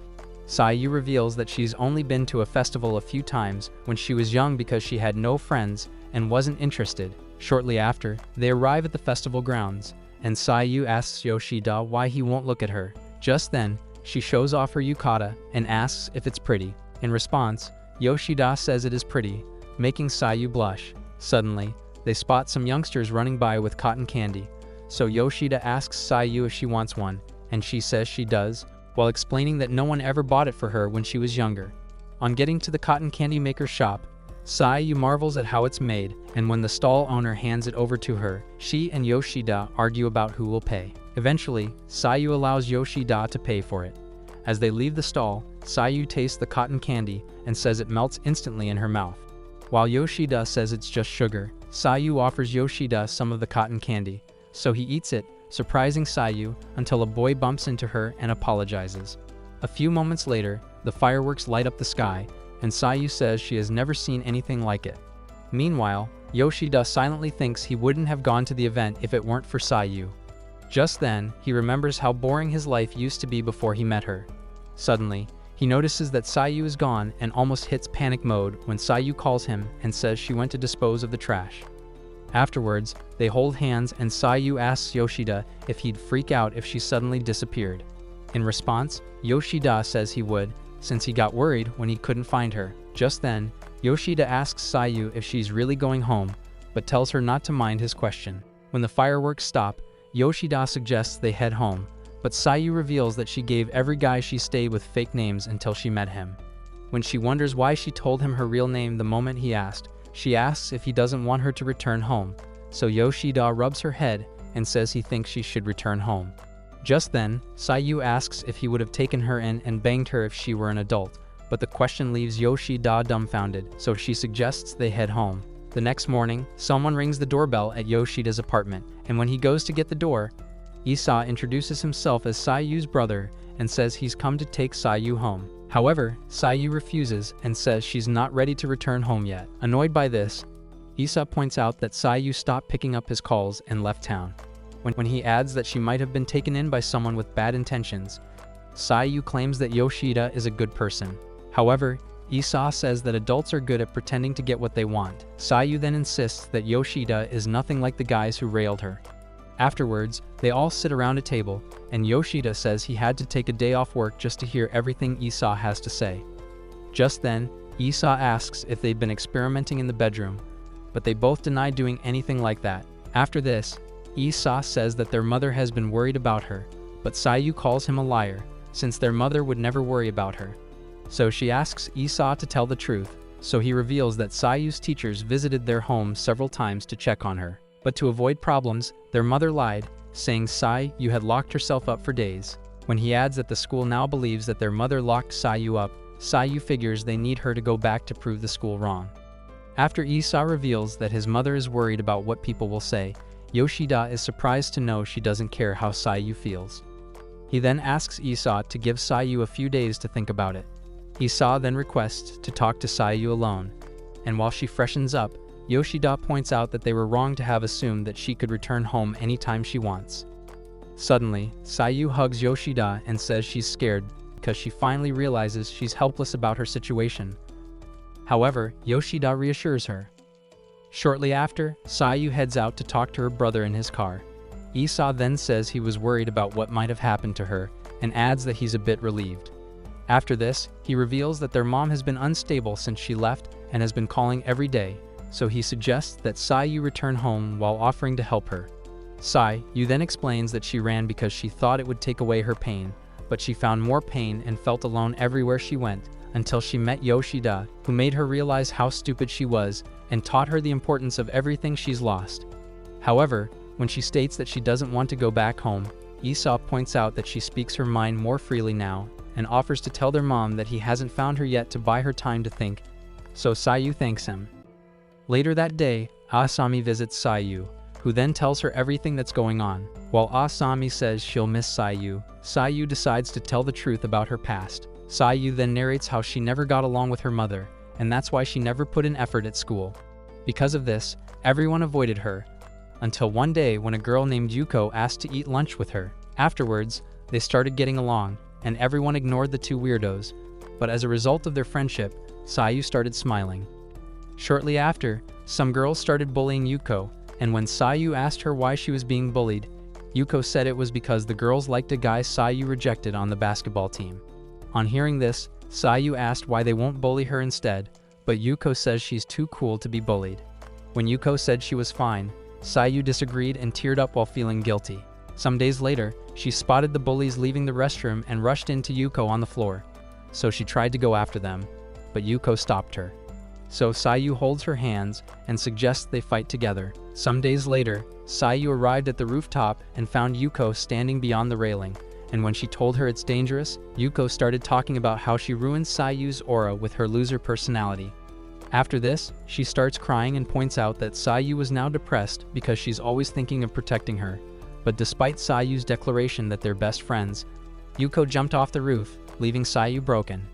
Sayu reveals that she's only been to a festival a few times when she was young because she had no friends and wasn't interested. Shortly after, they arrive at the festival grounds, and Sayu asks Yoshida why he won't look at her. Just then, she shows off her yukata and asks if it's pretty. In response, Yoshida says it is pretty, making Sayu blush. Suddenly, they spot some youngsters running by with cotton candy, so Yoshida asks Sayu if she wants one, and she says she does, while explaining that no one ever bought it for her when she was younger. On getting to the cotton candy maker's shop, Sayu marvels at how it's made, and when the stall owner hands it over to her, she and Yoshida argue about who will pay. Eventually, Sayu allows Yoshida to pay for it. As they leave the stall, Sayu tastes the cotton candy and says it melts instantly in her mouth. While Yoshida says it's just sugar, Sayu offers Yoshida some of the cotton candy, so he eats it, surprising Sayu until a boy bumps into her and apologizes. A few moments later, the fireworks light up the sky, and Sayu says she has never seen anything like it. Meanwhile, Yoshida silently thinks he wouldn't have gone to the event if it weren't for Sayu. Just then, he remembers how boring his life used to be before he met her. Suddenly, he notices that Sayu is gone and almost hits panic mode when Sayu calls him and says she went to dispose of the trash. Afterwards, they hold hands and Sayu asks Yoshida if he'd freak out if she suddenly disappeared. In response, Yoshida says he would, since he got worried when he couldn't find her. Just then, Yoshida asks Sayu if she's really going home, but tells her not to mind his question. When the fireworks stop, Yoshida suggests they head home, but Sayu reveals that she gave every guy she stayed with fake names until she met him. When she wonders why she told him her real name the moment he asked, she asks if he doesn't want her to return home, so Yoshida rubs her head and says he thinks she should return home. Just then, Sayu asks if he would have taken her in and banged her if she were an adult, but the question leaves Yoshida dumbfounded, so she suggests they head home. The next morning, someone rings the doorbell at Yoshida's apartment, and when he goes to get the door, Issa introduces himself as Sayu's brother and says he's come to take Sayu home. However, Sayu refuses and says she's not ready to return home yet. Annoyed by this, Issa points out that Sayu stopped picking up his calls and left town. When he adds that she might have been taken in by someone with bad intentions, Sayu claims that Yoshida is a good person. However, Issa says that adults are good at pretending to get what they want. Sayu then insists that Yoshida is nothing like the guys who railed her. Afterwards, they all sit around a table, and Yoshida says he had to take a day off work just to hear everything Issa has to say. Just then, Issa asks if they'd been experimenting in the bedroom, but they both deny doing anything like that. After this, Issa says that their mother has been worried about her, but Sayu calls him a liar, since their mother would never worry about her. So she asks Issa to tell the truth, so he reveals that Sayu's teachers visited their home several times to check on her. But to avoid problems, their mother lied, saying Sayu had locked herself up for days. When he adds that the school now believes that their mother locked Sayu up, Sayu figures they need her to go back to prove the school wrong. After Issa reveals that his mother is worried about what people will say, Yoshida is surprised to know she doesn't care how Sayu feels. He then asks Issa to give Sayu a few days to think about it. Issa then requests to talk to Sayu alone, and while she freshens up, Yoshida points out that they were wrong to have assumed that she could return home anytime she wants. Suddenly, Sayu hugs Yoshida and says she's scared because she finally realizes she's helpless about her situation. However, Yoshida reassures her. Shortly after, Sayu heads out to talk to her brother in his car. Issa then says he was worried about what might have happened to her and adds that he's a bit relieved. After this, he reveals that their mom has been unstable since she left and has been calling every day, so he suggests that Sayu return home while offering to help her. Sayu then explains that she ran because she thought it would take away her pain, but she found more pain and felt alone everywhere she went until she met Yoshida, who made her realize how stupid she was and taught her the importance of everything she's lost. However, when she states that she doesn't want to go back home, Issa points out that she speaks her mind more freely now and offers to tell their mom that he hasn't found her yet to buy her time to think, so Sayu thanks him. Later that day, Asami visits Sayu, who then tells her everything that's going on. While Asami says she'll miss Sayu, Sayu decides to tell the truth about her past. Sayu then narrates how she never got along with her mother, and that's why she never put in effort at school. Because of this, everyone avoided her, until one day when a girl named Yuko asked to eat lunch with her. Afterwards, they started getting along, and everyone ignored the two weirdos, but as a result of their friendship, Sayu started smiling. Shortly after, some girls started bullying Yuko, and when Sayu asked her why she was being bullied, Yuko said it was because the girls liked a guy Sayu rejected on the basketball team. On hearing this, Sayu asked why they won't bully her instead, but Yuko says she's too cool to be bullied. When Yuko said she was fine, Sayu disagreed and teared up while feeling guilty. Some days later, she spotted the bullies leaving the restroom and rushed into Yuko on the floor, so she tried to go after them, but Yuko stopped her. So Sayu holds her hands and suggests they fight together. Some days later, Sayu arrived at the rooftop and found Yuko standing beyond the railing, and when she told her it's dangerous, Yuko started talking about how she ruined Sayu's aura with her loser personality. After this, she starts crying and points out that Sayu was now depressed because she's always thinking of protecting her. But despite Sayu's declaration that they're best friends, Yuko jumped off the roof, leaving Sayu broken.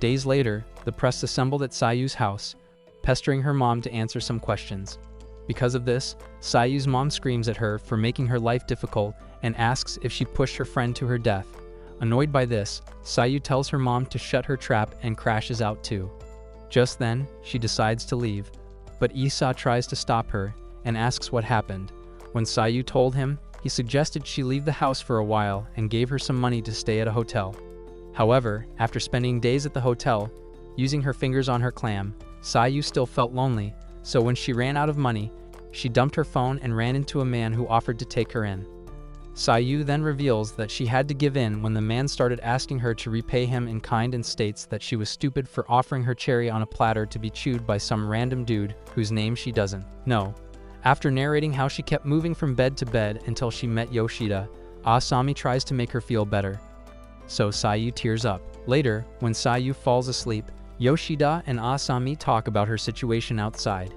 Days later, the press assembled at Sayu's house, pestering her mom to answer some questions. Because of this, Sayu's mom screams at her for making her life difficult and asks if she pushed her friend to her death, Annoyed by this, Sayu tells her mom to shut her trap and crashes out too. Just then, she decides to leave, but Isa tries to stop her and asks what happened. When Sayu told him, he suggested she leave the house for a while and gave her some money to stay at a hotel. However, after spending days at the hotel, using her fingers on her clam, Sayu still felt lonely, so when she ran out of money, she dumped her phone and ran into a man who offered to take her in. Sayu then reveals that she had to give in when the man started asking her to repay him in kind and states that she was stupid for offering her cherry on a platter to be chewed by some random dude whose name she doesn't know. After narrating how she kept moving from bed to bed until she met Yoshida, Asami tries to make her feel better. So Sayu tears up. Later, when Sayu falls asleep, Yoshida and Asami talk about her situation outside.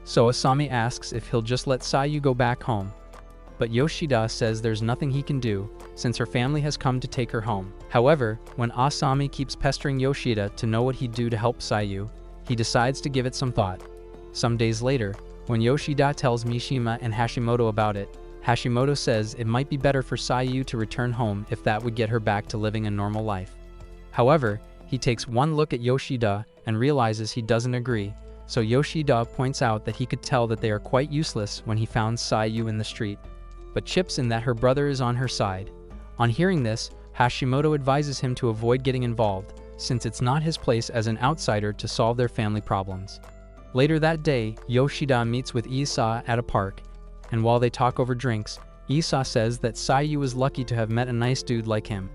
So Asami asks if he'll just let Sayu go back home. But Yoshida says there's nothing he can do, since her family has come to take her home. However, when Asami keeps pestering Yoshida to know what he'd do to help Sayu, he decides to give it some thought. Some days later, when Yoshida tells Mishima and Hashimoto about it, Hashimoto says it might be better for Sayu to return home if that would get her back to living a normal life. However, he takes one look at Yoshida and realizes he doesn't agree, so Yoshida points out that he could tell that they are quite useless when he found Sayu in the street, but chips in that her brother is on her side. On hearing this, Hashimoto advises him to avoid getting involved, since it's not his place as an outsider to solve their family problems. Later that day, Yoshida meets with Isa at a park, and while they talk over drinks, Isa says that Sayu was lucky to have met a nice dude like him.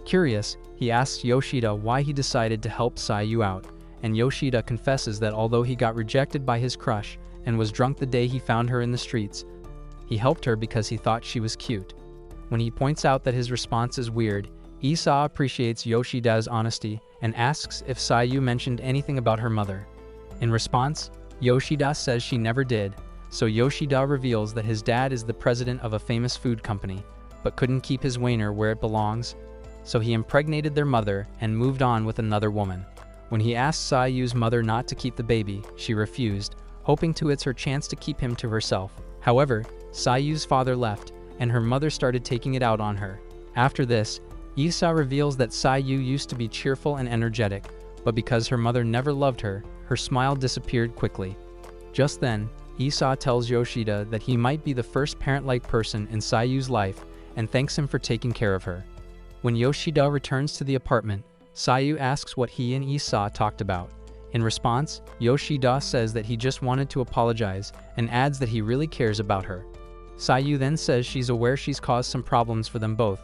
Curious, he asks Yoshida why he decided to help Sayu out, and Yoshida confesses that although he got rejected by his crush and was drunk the day he found her in the streets, he helped her because he thought she was cute. When he points out that his response is weird, Isa appreciates Yoshida's honesty and asks if Sayu mentioned anything about her mother. In response, Yoshida says she never did, so Yoshida reveals that his dad is the president of a famous food company, but couldn't keep his wiener where it belongs, so he impregnated their mother and moved on with another woman. When he asked Sayu's mother not to keep the baby, she refused, hoping it's her chance to keep him to herself. However, Sayu's father left, and her mother started taking it out on her. After this, Isa reveals that Sayu used to be cheerful and energetic, but because her mother never loved her, her smile disappeared quickly. Just then, Isa tells Yoshida that he might be the first parent-like person in Sayu's life and thanks him for taking care of her. When Yoshida returns to the apartment, Sayu asks what he and Isa talked about. In response, Yoshida says that he just wanted to apologize and adds that he really cares about her. Sayu then says she's aware she's caused some problems for them both,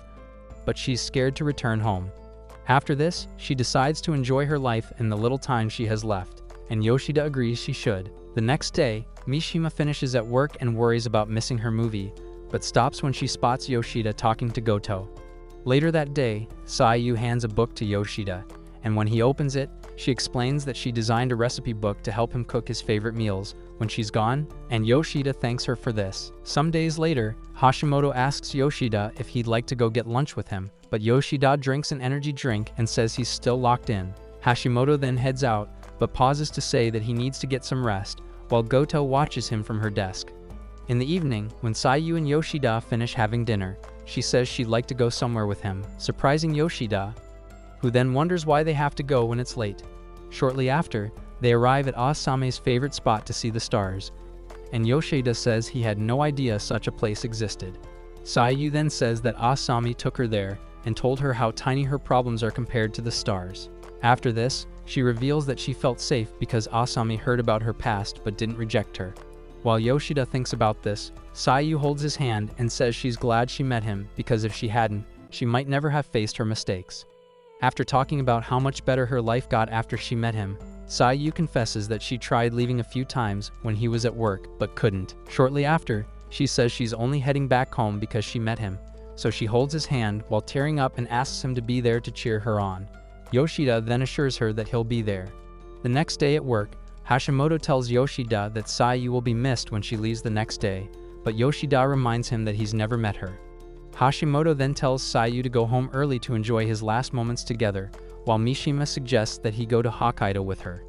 but she's scared to return home. After this, she decides to enjoy her life in the little time she has left, and Yoshida agrees she should. The next day, Mishima finishes at work and worries about missing her movie, but stops when she spots Yoshida talking to Goto. Later that day, Sayu hands a book to Yoshida, and when he opens it, she explains that she designed a recipe book to help him cook his favorite meals when she's gone, and Yoshida thanks her for this. Some days later, Hashimoto asks Yoshida if he'd like to go get lunch with him, but Yoshida drinks an energy drink and says he's still locked in. Hashimoto then heads out, but pauses to say that he needs to get some rest, while Goto watches him from her desk. In the evening, when Sayu and Yoshida finish having dinner, she says she'd like to go somewhere with him, surprising Yoshida, who then wonders why they have to go when it's late. Shortly after, they arrive at Asame's favorite spot to see the stars, and Yoshida says he had no idea such a place existed. Sayu then says that Asami took her there and told her how tiny her problems are compared to the stars. After this, she reveals that she felt safe because Asami heard about her past but didn't reject her. While Yoshida thinks about this, Sayu holds his hand and says she's glad she met him because if she hadn't, she might never have faced her mistakes. After talking about how much better her life got after she met him, Sayu confesses that she tried leaving a few times when he was at work but couldn't. Shortly after, she says she's only heading back home because she met him, so she holds his hand while tearing up and asks him to be there to cheer her on. Yoshida then assures her that he'll be there. The next day at work, Hashimoto tells Yoshida that Sayu will be missed when she leaves the next day, but Yoshida reminds him that he's never met her. Hashimoto then tells Sayu to go home early to enjoy his last moments together, while Mishima suggests that he go to Hokkaido with her.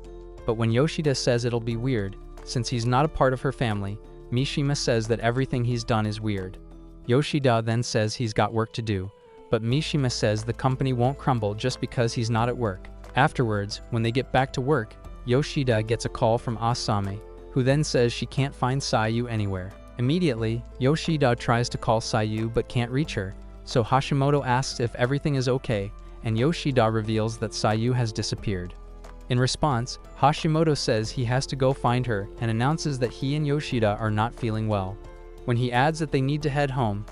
But when Yoshida says it'll be weird, since he's not a part of her family, Mishima says that everything he's done is weird. Yoshida then says he's got work to do, but Mishima says the company won't crumble just because he's not at work. Afterwards, when they get back to work, Yoshida gets a call from Asami, who then says she can't find Sayu anywhere. Immediately, Yoshida tries to call Sayu but can't reach her, so Hashimoto asks if everything is okay, and Yoshida reveals that Sayu has disappeared. In response, Hashimoto says he has to go find her and announces that he and Yoshida are not feeling well. When he adds that they need to head home,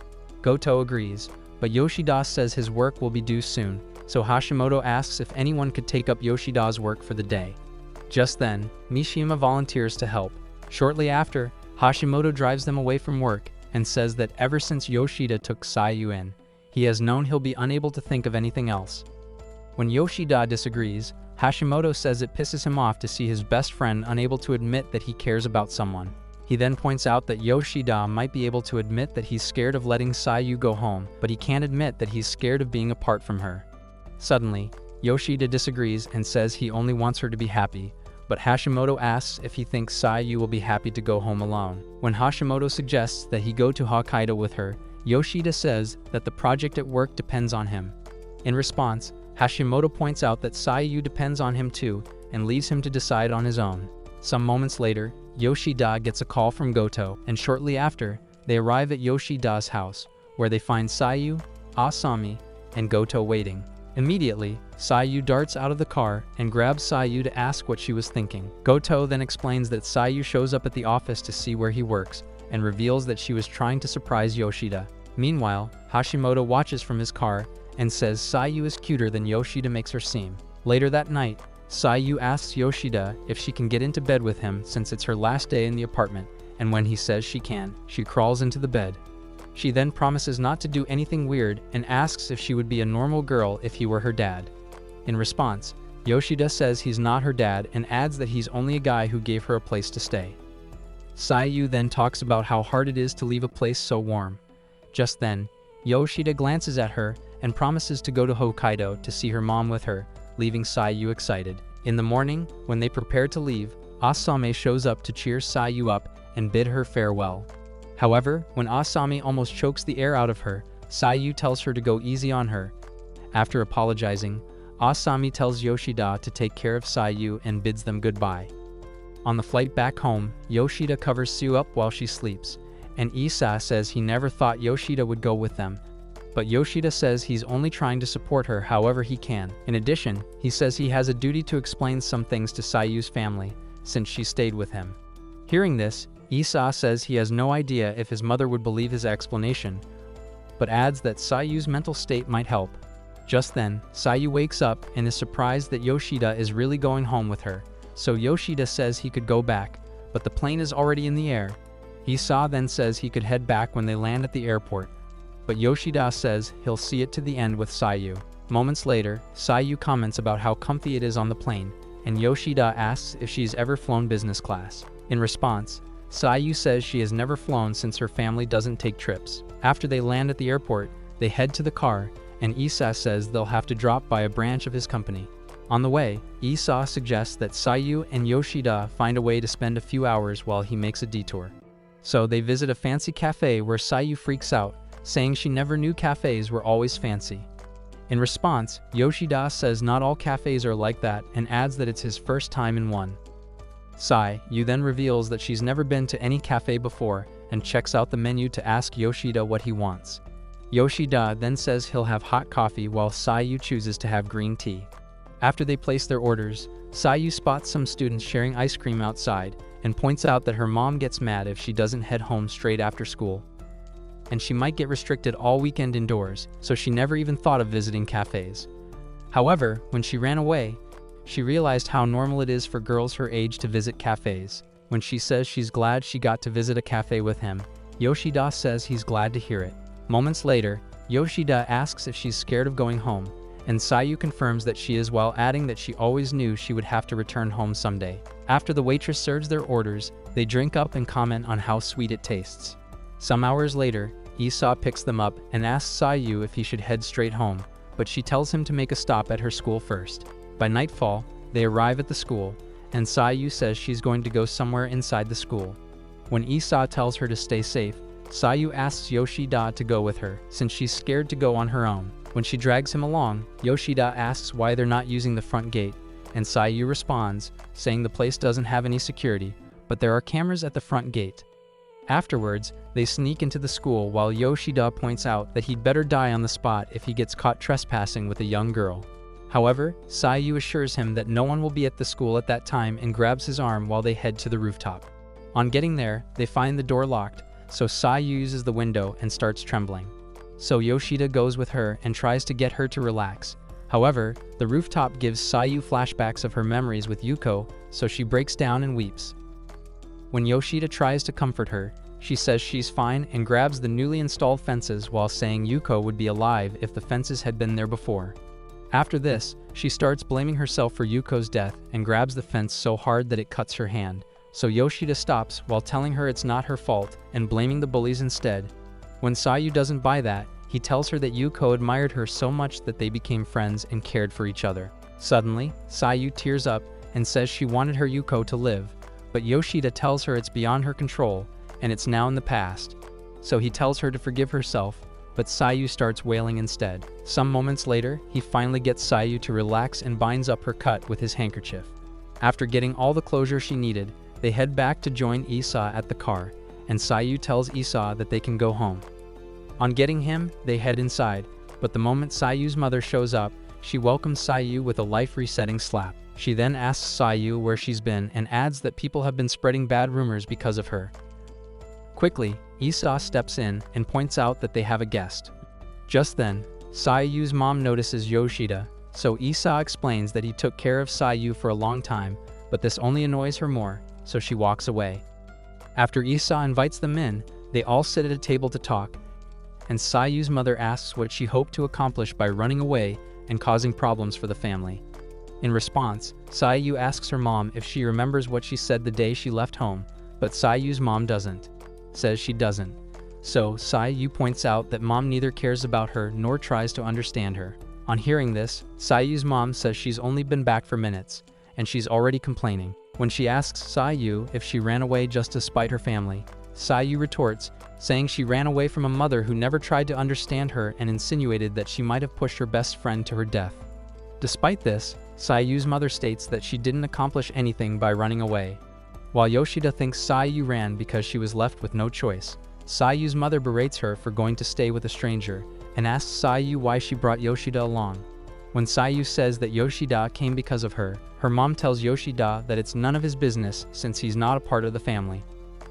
Goto agrees, but Yoshida says his work will be due soon, so Hashimoto asks if anyone could take up Yoshida's work for the day. Just then, Mishima volunteers to help. Shortly after, Hashimoto drives them away from work and says that ever since Yoshida took Sayu in, he has known he'll be unable to think of anything else. When Yoshida disagrees, Hashimoto says it pisses him off to see his best friend unable to admit that he cares about someone. He then points out that Yoshida might be able to admit that he's scared of letting Sayu go home, but he can't admit that he's scared of being apart from her. Suddenly, Yoshida disagrees and says he only wants her to be happy, but Hashimoto asks if he thinks Sayu will be happy to go home alone. When Hashimoto suggests that he go to Hokkaido with her, Yoshida says that the project at work depends on him. In response, Hashimoto points out that Sayu depends on him too and leaves him to decide on his own. Some moments later, Yoshida gets a call from Goto, and shortly after, they arrive at Yoshida's house, where they find Sayu, Asami, and Goto waiting. Immediately, Sayu darts out of the car and grabs Sayu to ask what she was thinking. Goto then explains that Sayu shows up at the office to see where he works, and reveals that she was trying to surprise Yoshida. Meanwhile, Hashimoto watches from his car and says Sayu is cuter than Yoshida makes her seem. Later that night, Sayu asks Yoshida if she can get into bed with him since it's her last day in the apartment, and when he says she can, she crawls into the bed. She then promises not to do anything weird and asks if she would be a normal girl if he were her dad. In response, Yoshida says he's not her dad and adds that he's only a guy who gave her a place to stay. Sayu then talks about how hard it is to leave a place so warm. Just then, Yoshida glances at her and promises to go to Hokkaido to see her mom with her, leaving Sayu excited. In the morning, when they prepare to leave, Asami shows up to cheer Sayu up and bid her farewell. However, when Asami almost chokes the air out of her, Sayu tells her to go easy on her. After apologizing, Asami tells Yoshida to take care of Sayu and bids them goodbye. On the flight back home, Yoshida covers Sue up while she sleeps, and Isa says he never thought Yoshida would go with them, but Yoshida says he's only trying to support her however he can. In addition, he says he has a duty to explain some things to Sayu's family, since she stayed with him. Hearing this, Isa says he has no idea if his mother would believe his explanation, but adds that Sayu's mental state might help. Just then, Sayu wakes up and is surprised that Yoshida is really going home with her, so Yoshida says he could go back, but the plane is already in the air. Isa then says he could head back when they land at the airport, but Yoshida says he'll see it to the end with Sayu. Moments later, Sayu comments about how comfy it is on the plane, and Yoshida asks if she's ever flown business class. In response, Sayu says she has never flown since her family doesn't take trips. After they land at the airport, they head to the car, and Isa says they'll have to drop by a branch of his company. On the way, Isa suggests that Sayu and Yoshida find a way to spend a few hours while he makes a detour. So they visit a fancy cafe where Sayu freaks out, saying she never knew cafes were always fancy. In response, Yoshida says not all cafes are like that and adds that it's his first time in one. Sayu then reveals that she's never been to any cafe before and checks out the menu to ask Yoshida what he wants. Yoshida then says he'll have hot coffee while Sayu chooses to have green tea. After they place their orders, Sayu spots some students sharing ice cream outside and points out that her mom gets mad if she doesn't head home straight after school, and she might get restricted all weekend indoors, so she never even thought of visiting cafes. However, when she ran away, she realized how normal it is for girls her age to visit cafes. When she says she's glad she got to visit a cafe with him, Yoshida says he's glad to hear it. Moments later, Yoshida asks if she's scared of going home, and Sayu confirms that she is while adding that she always knew she would have to return home someday. After the waitress serves their orders, they drink up and comment on how sweet it tastes. Some hours later, Isa picks them up and asks Sayu if he should head straight home, but she tells him to make a stop at her school first. By nightfall, they arrive at the school, and Sayu says she's going to go somewhere inside the school. When Isa tells her to stay safe, Sayu asks Yoshida to go with her, since she's scared to go on her own. When she drags him along, Yoshida asks why they're not using the front gate, and Sayu responds, saying the place doesn't have any security, but there are cameras at the front gate. Afterwards, they sneak into the school while Yoshida points out that he'd better die on the spot if he gets caught trespassing with a young girl. However, Sayu assures him that no one will be at the school at that time and grabs his arm while they head to the rooftop. On getting there, they find the door locked, so Sayu uses the window and starts trembling. So Yoshida goes with her and tries to get her to relax. However, the rooftop gives Sayu flashbacks of her memories with Yuko, so she breaks down and weeps. When Yoshida tries to comfort her, she says she's fine and grabs the newly installed fences while saying Yuko would be alive if the fences had been there before. After this, she starts blaming herself for Yuko's death and grabs the fence so hard that it cuts her hand, so Yoshida stops while telling her it's not her fault and blaming the bullies instead. When Sayu doesn't buy that, he tells her that Yuko admired her so much that they became friends and cared for each other. Suddenly, Sayu tears up and says she wanted her Yuko to live, but Yoshida tells her it's beyond her control and it's now in the past. So he tells her to forgive herself, but Sayu starts wailing instead. Some moments later, he finally gets Sayu to relax and binds up her cut with his handkerchief. After getting all the closure she needed, they head back to join Issa at the car, and Sayu tells Issa that they can go home. On getting him, they head inside, but the moment Sayu's mother shows up, she welcomes Sayu with a life-resetting slap. She then asks Sayu where she's been and adds that people have been spreading bad rumors because of her. Quickly, Issa steps in and points out that they have a guest. Just then, Sayu's mom notices Yoshida, so Issa explains that he took care of Sayu for a long time, but this only annoys her more, so she walks away. After Issa invites them in, they all sit at a table to talk, and Sayu's mother asks what she hoped to accomplish by running away and causing problems for the family. In response, Sayu asks her mom if she remembers what she said the day she left home, but Sayu's mom says she doesn't. So Sayu points out that mom neither cares about her nor tries to understand her. On hearing this, Sayu's mom says she's only been back for minutes, and she's already complaining. When she asks Sayu if she ran away just to spite her family, Sayu retorts, saying she ran away from a mother who never tried to understand her and insinuated that she might have pushed her best friend to her death. Despite this, Sayu's mother states that she didn't accomplish anything by running away. While Yoshida thinks Sayu ran because she was left with no choice, Sayu's mother berates her for going to stay with a stranger and asks Sayu why she brought Yoshida along. When Sayu says that Yoshida came because of her, her mom tells Yoshida that it's none of his business since he's not a part of the family.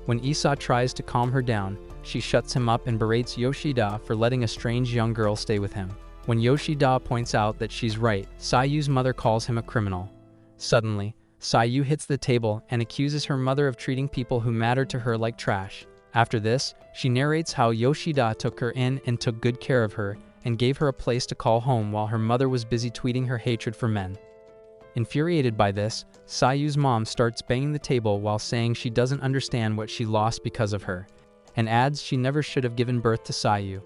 When Issa tries to calm her down, she shuts him up and berates Yoshida for letting a strange young girl stay with him. When Yoshida points out that she's right, Sayu's mother calls him a criminal. Suddenly, Sayu hits the table and accuses her mother of treating people who matter to her like trash. After this, she narrates how Yoshida took her in and took good care of her and gave her a place to call home while her mother was busy tweeting her hatred for men. Infuriated by this, Sayu's mom starts banging the table while saying she doesn't understand what she lost because of her, and adds she never should have given birth to Sayu.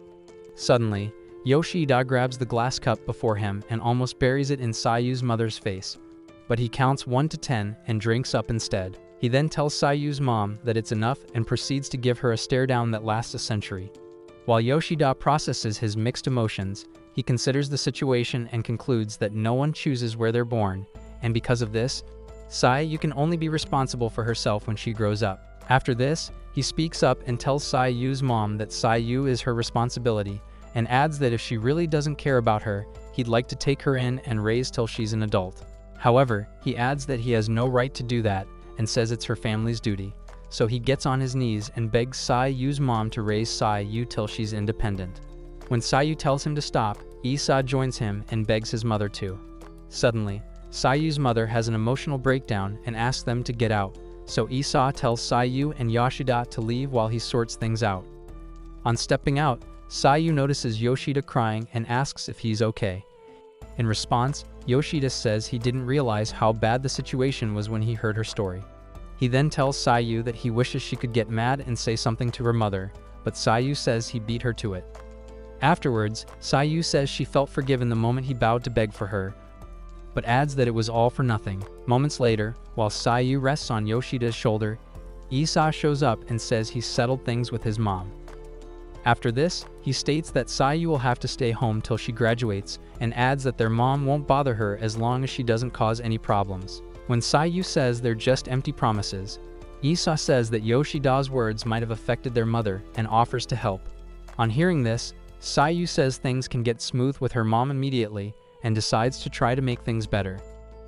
Suddenly, Yoshida grabs the glass cup before him and almost buries it in Sayu's mother's face, but he counts 1 to 10 and drinks up instead. He then tells Sayu's mom that it's enough and proceeds to give her a stare down that lasts a century. While Yoshida processes his mixed emotions, he considers the situation and concludes that no one chooses where they're born, and because of this, Sayu can only be responsible for herself when she grows up. After this, he speaks up and tells Sayu's mom that Sayu is her responsibility, and adds that if she really doesn't care about her, he'd like to take her in and raise till she's an adult. However, he adds that he has no right to do that and says it's her family's duty. So he gets on his knees and begs Sayu's mom to raise Sayu till she's independent. When Sayu tells him to stop, Issa joins him and begs his mother to. Suddenly, Sayu's mother has an emotional breakdown and asks them to get out, so Issa tells Sayu and Yoshida to leave while he sorts things out. On stepping out, Sayu notices Yoshida crying and asks if he's okay. In response, Yoshida says he didn't realize how bad the situation was when he heard her story. He then tells Sayu that he wishes she could get mad and say something to her mother, but Sayu says he beat her to it. Afterwards, Sayu says she felt forgiven the moment he bowed to beg for her, but adds that it was all for nothing. Moments later, while Sayu rests on Yoshida's shoulder, Issa shows up and says he's settled things with his mom. After this, he states that Sayu will have to stay home till she graduates and adds that their mom won't bother her as long as she doesn't cause any problems. When Sayu says they're just empty promises, Isa says that Yoshida's words might have affected their mother and offers to help. On hearing this, Sayu says things can get smooth with her mom immediately and decides to try to make things better.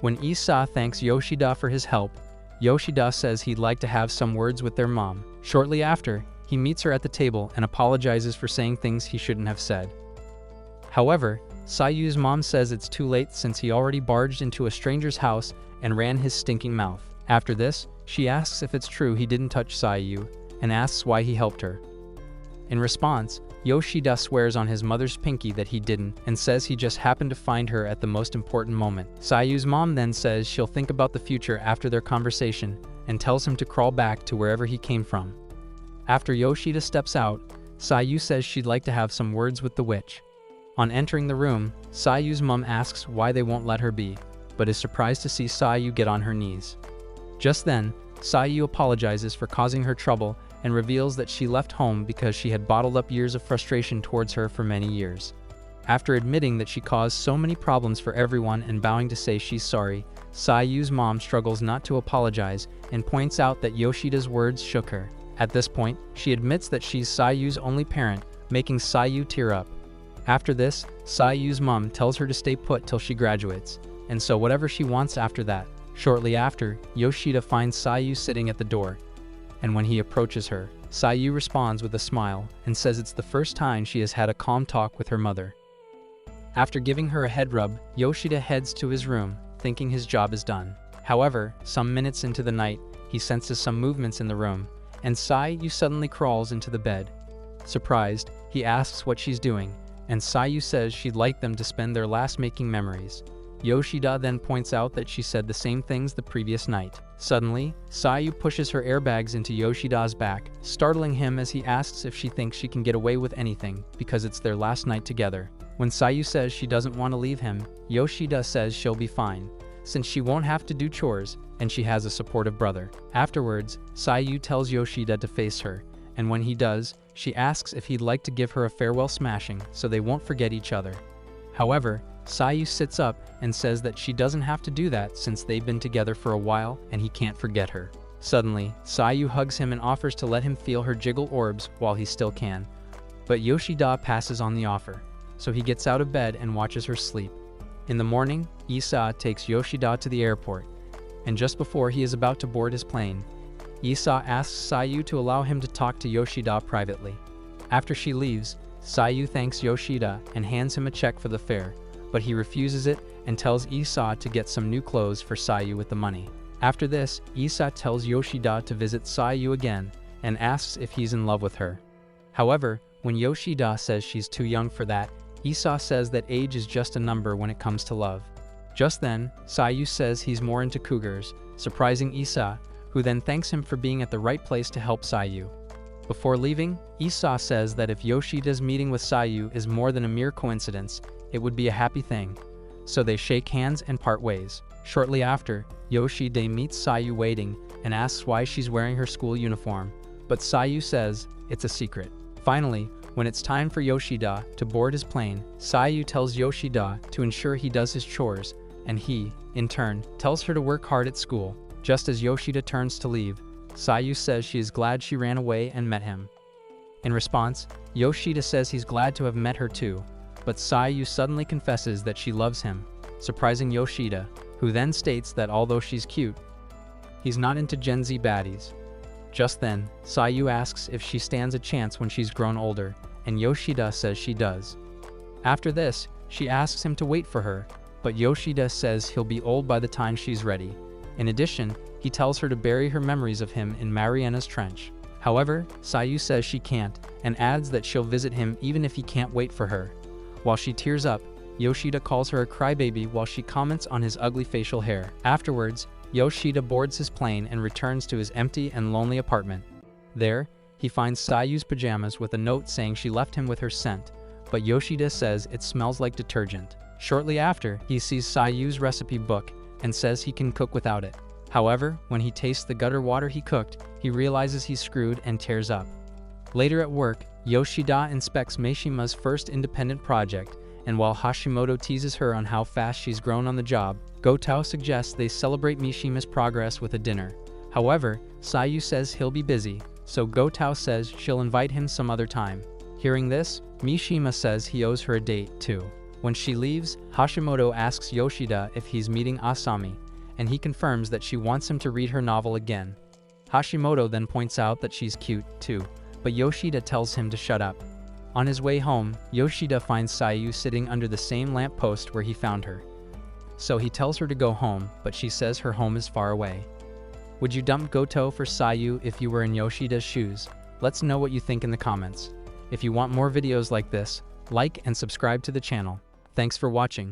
When Isa thanks Yoshida for his help, Yoshida says he'd like to have some words with their mom. Shortly after, he meets her at the table and apologizes for saying things he shouldn't have said. However, Sayu's mom says it's too late since he already barged into a stranger's house and ran his stinking mouth. After this, she asks if it's true he didn't touch Sayu and asks why he helped her. In response, Yoshida swears on his mother's pinky that he didn't and says he just happened to find her at the most important moment. Sayu's mom then says she'll think about the future after their conversation and tells him to crawl back to wherever he came from. After Yoshida steps out, Sayu says she'd like to have some words with the witch. On entering the room, Sayu's mom asks why they won't let her be, but is surprised to see Sayu get on her knees. Just then, Sayu apologizes for causing her trouble and reveals that she left home because she had bottled up years of frustration towards her for many years. After admitting that she caused so many problems for everyone and vowing to say she's sorry, Sayu's mom struggles not to apologize and points out that Yoshida's words shook her. At this point, she admits that she's Sayu's only parent, making Sayu tear up. After this, Sayu's mom tells her to stay put till she graduates, and so whatever she wants after that. Shortly after, Yoshida finds Sayu sitting at the door, and when he approaches her, Sayu responds with a smile and says it's the first time she has had a calm talk with her mother. After giving her a head rub, Yoshida heads to his room, thinking his job is done. However, some minutes into the night, he senses some movements in the room, and Sayu suddenly crawls into the bed. Surprised, he asks what she's doing, and Sayu says she'd like them to spend their last making memories. Yoshida then points out that she said the same things the previous night. Suddenly, Sayu pushes her airbags into Yoshida's back, startling him as he asks if she thinks she can get away with anything because it's their last night together. When Sayu says she doesn't want to leave him, Yoshida says she'll be fine, since she won't have to do chores and she has a supportive brother. Afterwards, Sayu tells Yoshida to face her, and when he does, she asks if he'd like to give her a farewell smashing so they won't forget each other. However, Sayu sits up and says that she doesn't have to do that since they've been together for a while and he can't forget her. Suddenly, Sayu hugs him and offers to let him feel her jiggle orbs while he still can, but Yoshida passes on the offer, so he gets out of bed and watches her sleep. In the morning, Isa takes Yoshida to the airport, and just before he is about to board his plane, Isa asks Sayu to allow him to talk to Yoshida privately. After she leaves, Sayu thanks Yoshida and hands him a check for the fare, but he refuses it and tells Isa to get some new clothes for Sayu with the money. After this, Isa tells Yoshida to visit Sayu again and asks if he's in love with her. However, when Yoshida says she's too young for that, Isa says that age is just a number when it comes to love. Just then, Sayu says he's more into cougars, surprising Isa, who then thanks him for being at the right place to help Sayu. Before leaving, Isa says that if Yoshida's meeting with Sayu is more than a mere coincidence, it would be a happy thing. So they shake hands and part ways. Shortly after, Yoshida meets Sayu waiting and asks why she's wearing her school uniform, but Sayu says it's a secret. Finally, when it's time for Yoshida to board his plane, Sayu tells Yoshida to ensure he does his chores, and he, in turn, tells her to work hard at school. Just as Yoshida turns to leave, Sayu says she is glad she ran away and met him. In response, Yoshida says he's glad to have met her too, but Sayu suddenly confesses that she loves him, surprising Yoshida, who then states that although she's cute, he's not into Gen Z baddies. Just then, Sayu asks if she stands a chance when she's grown older, and Yoshida says she does. After this, she asks him to wait for her, but Yoshida says he'll be old by the time she's ready. In addition, he tells her to bury her memories of him in Mariana's trench. However, Sayu says she can't, and adds that she'll visit him even if he can't wait for her. While she tears up, Yoshida calls her a crybaby while she comments on his ugly facial hair. Afterwards, Yoshida boards his plane and returns to his empty and lonely apartment. There, he finds Sayu's pajamas with a note saying she left him with her scent, but Yoshida says it smells like detergent. Shortly after, he sees Sayu's recipe book and says he can cook without it. However, when he tastes the gutter water he cooked, he realizes he's screwed and tears up. Later at work, Yoshida inspects Mishima's first independent project, and while Hashimoto teases her on how fast she's grown on the job, Goto suggests they celebrate Mishima's progress with a dinner. However, Sayu says he'll be busy, so Goto says she'll invite him some other time. Hearing this, Mishima says he owes her a date, too. When she leaves, Hashimoto asks Yoshida if he's meeting Asami, and he confirms that she wants him to read her novel again. Hashimoto then points out that she's cute, too, but Yoshida tells him to shut up. On his way home, Yoshida finds Sayu sitting under the same lamppost where he found her. So he tells her to go home, but she says her home is far away. Would you dump Goto for Sayu if you were in Yoshida's shoes? Let's know what you think in the comments. If you want more videos like this, like and subscribe to the channel. Thanks for watching.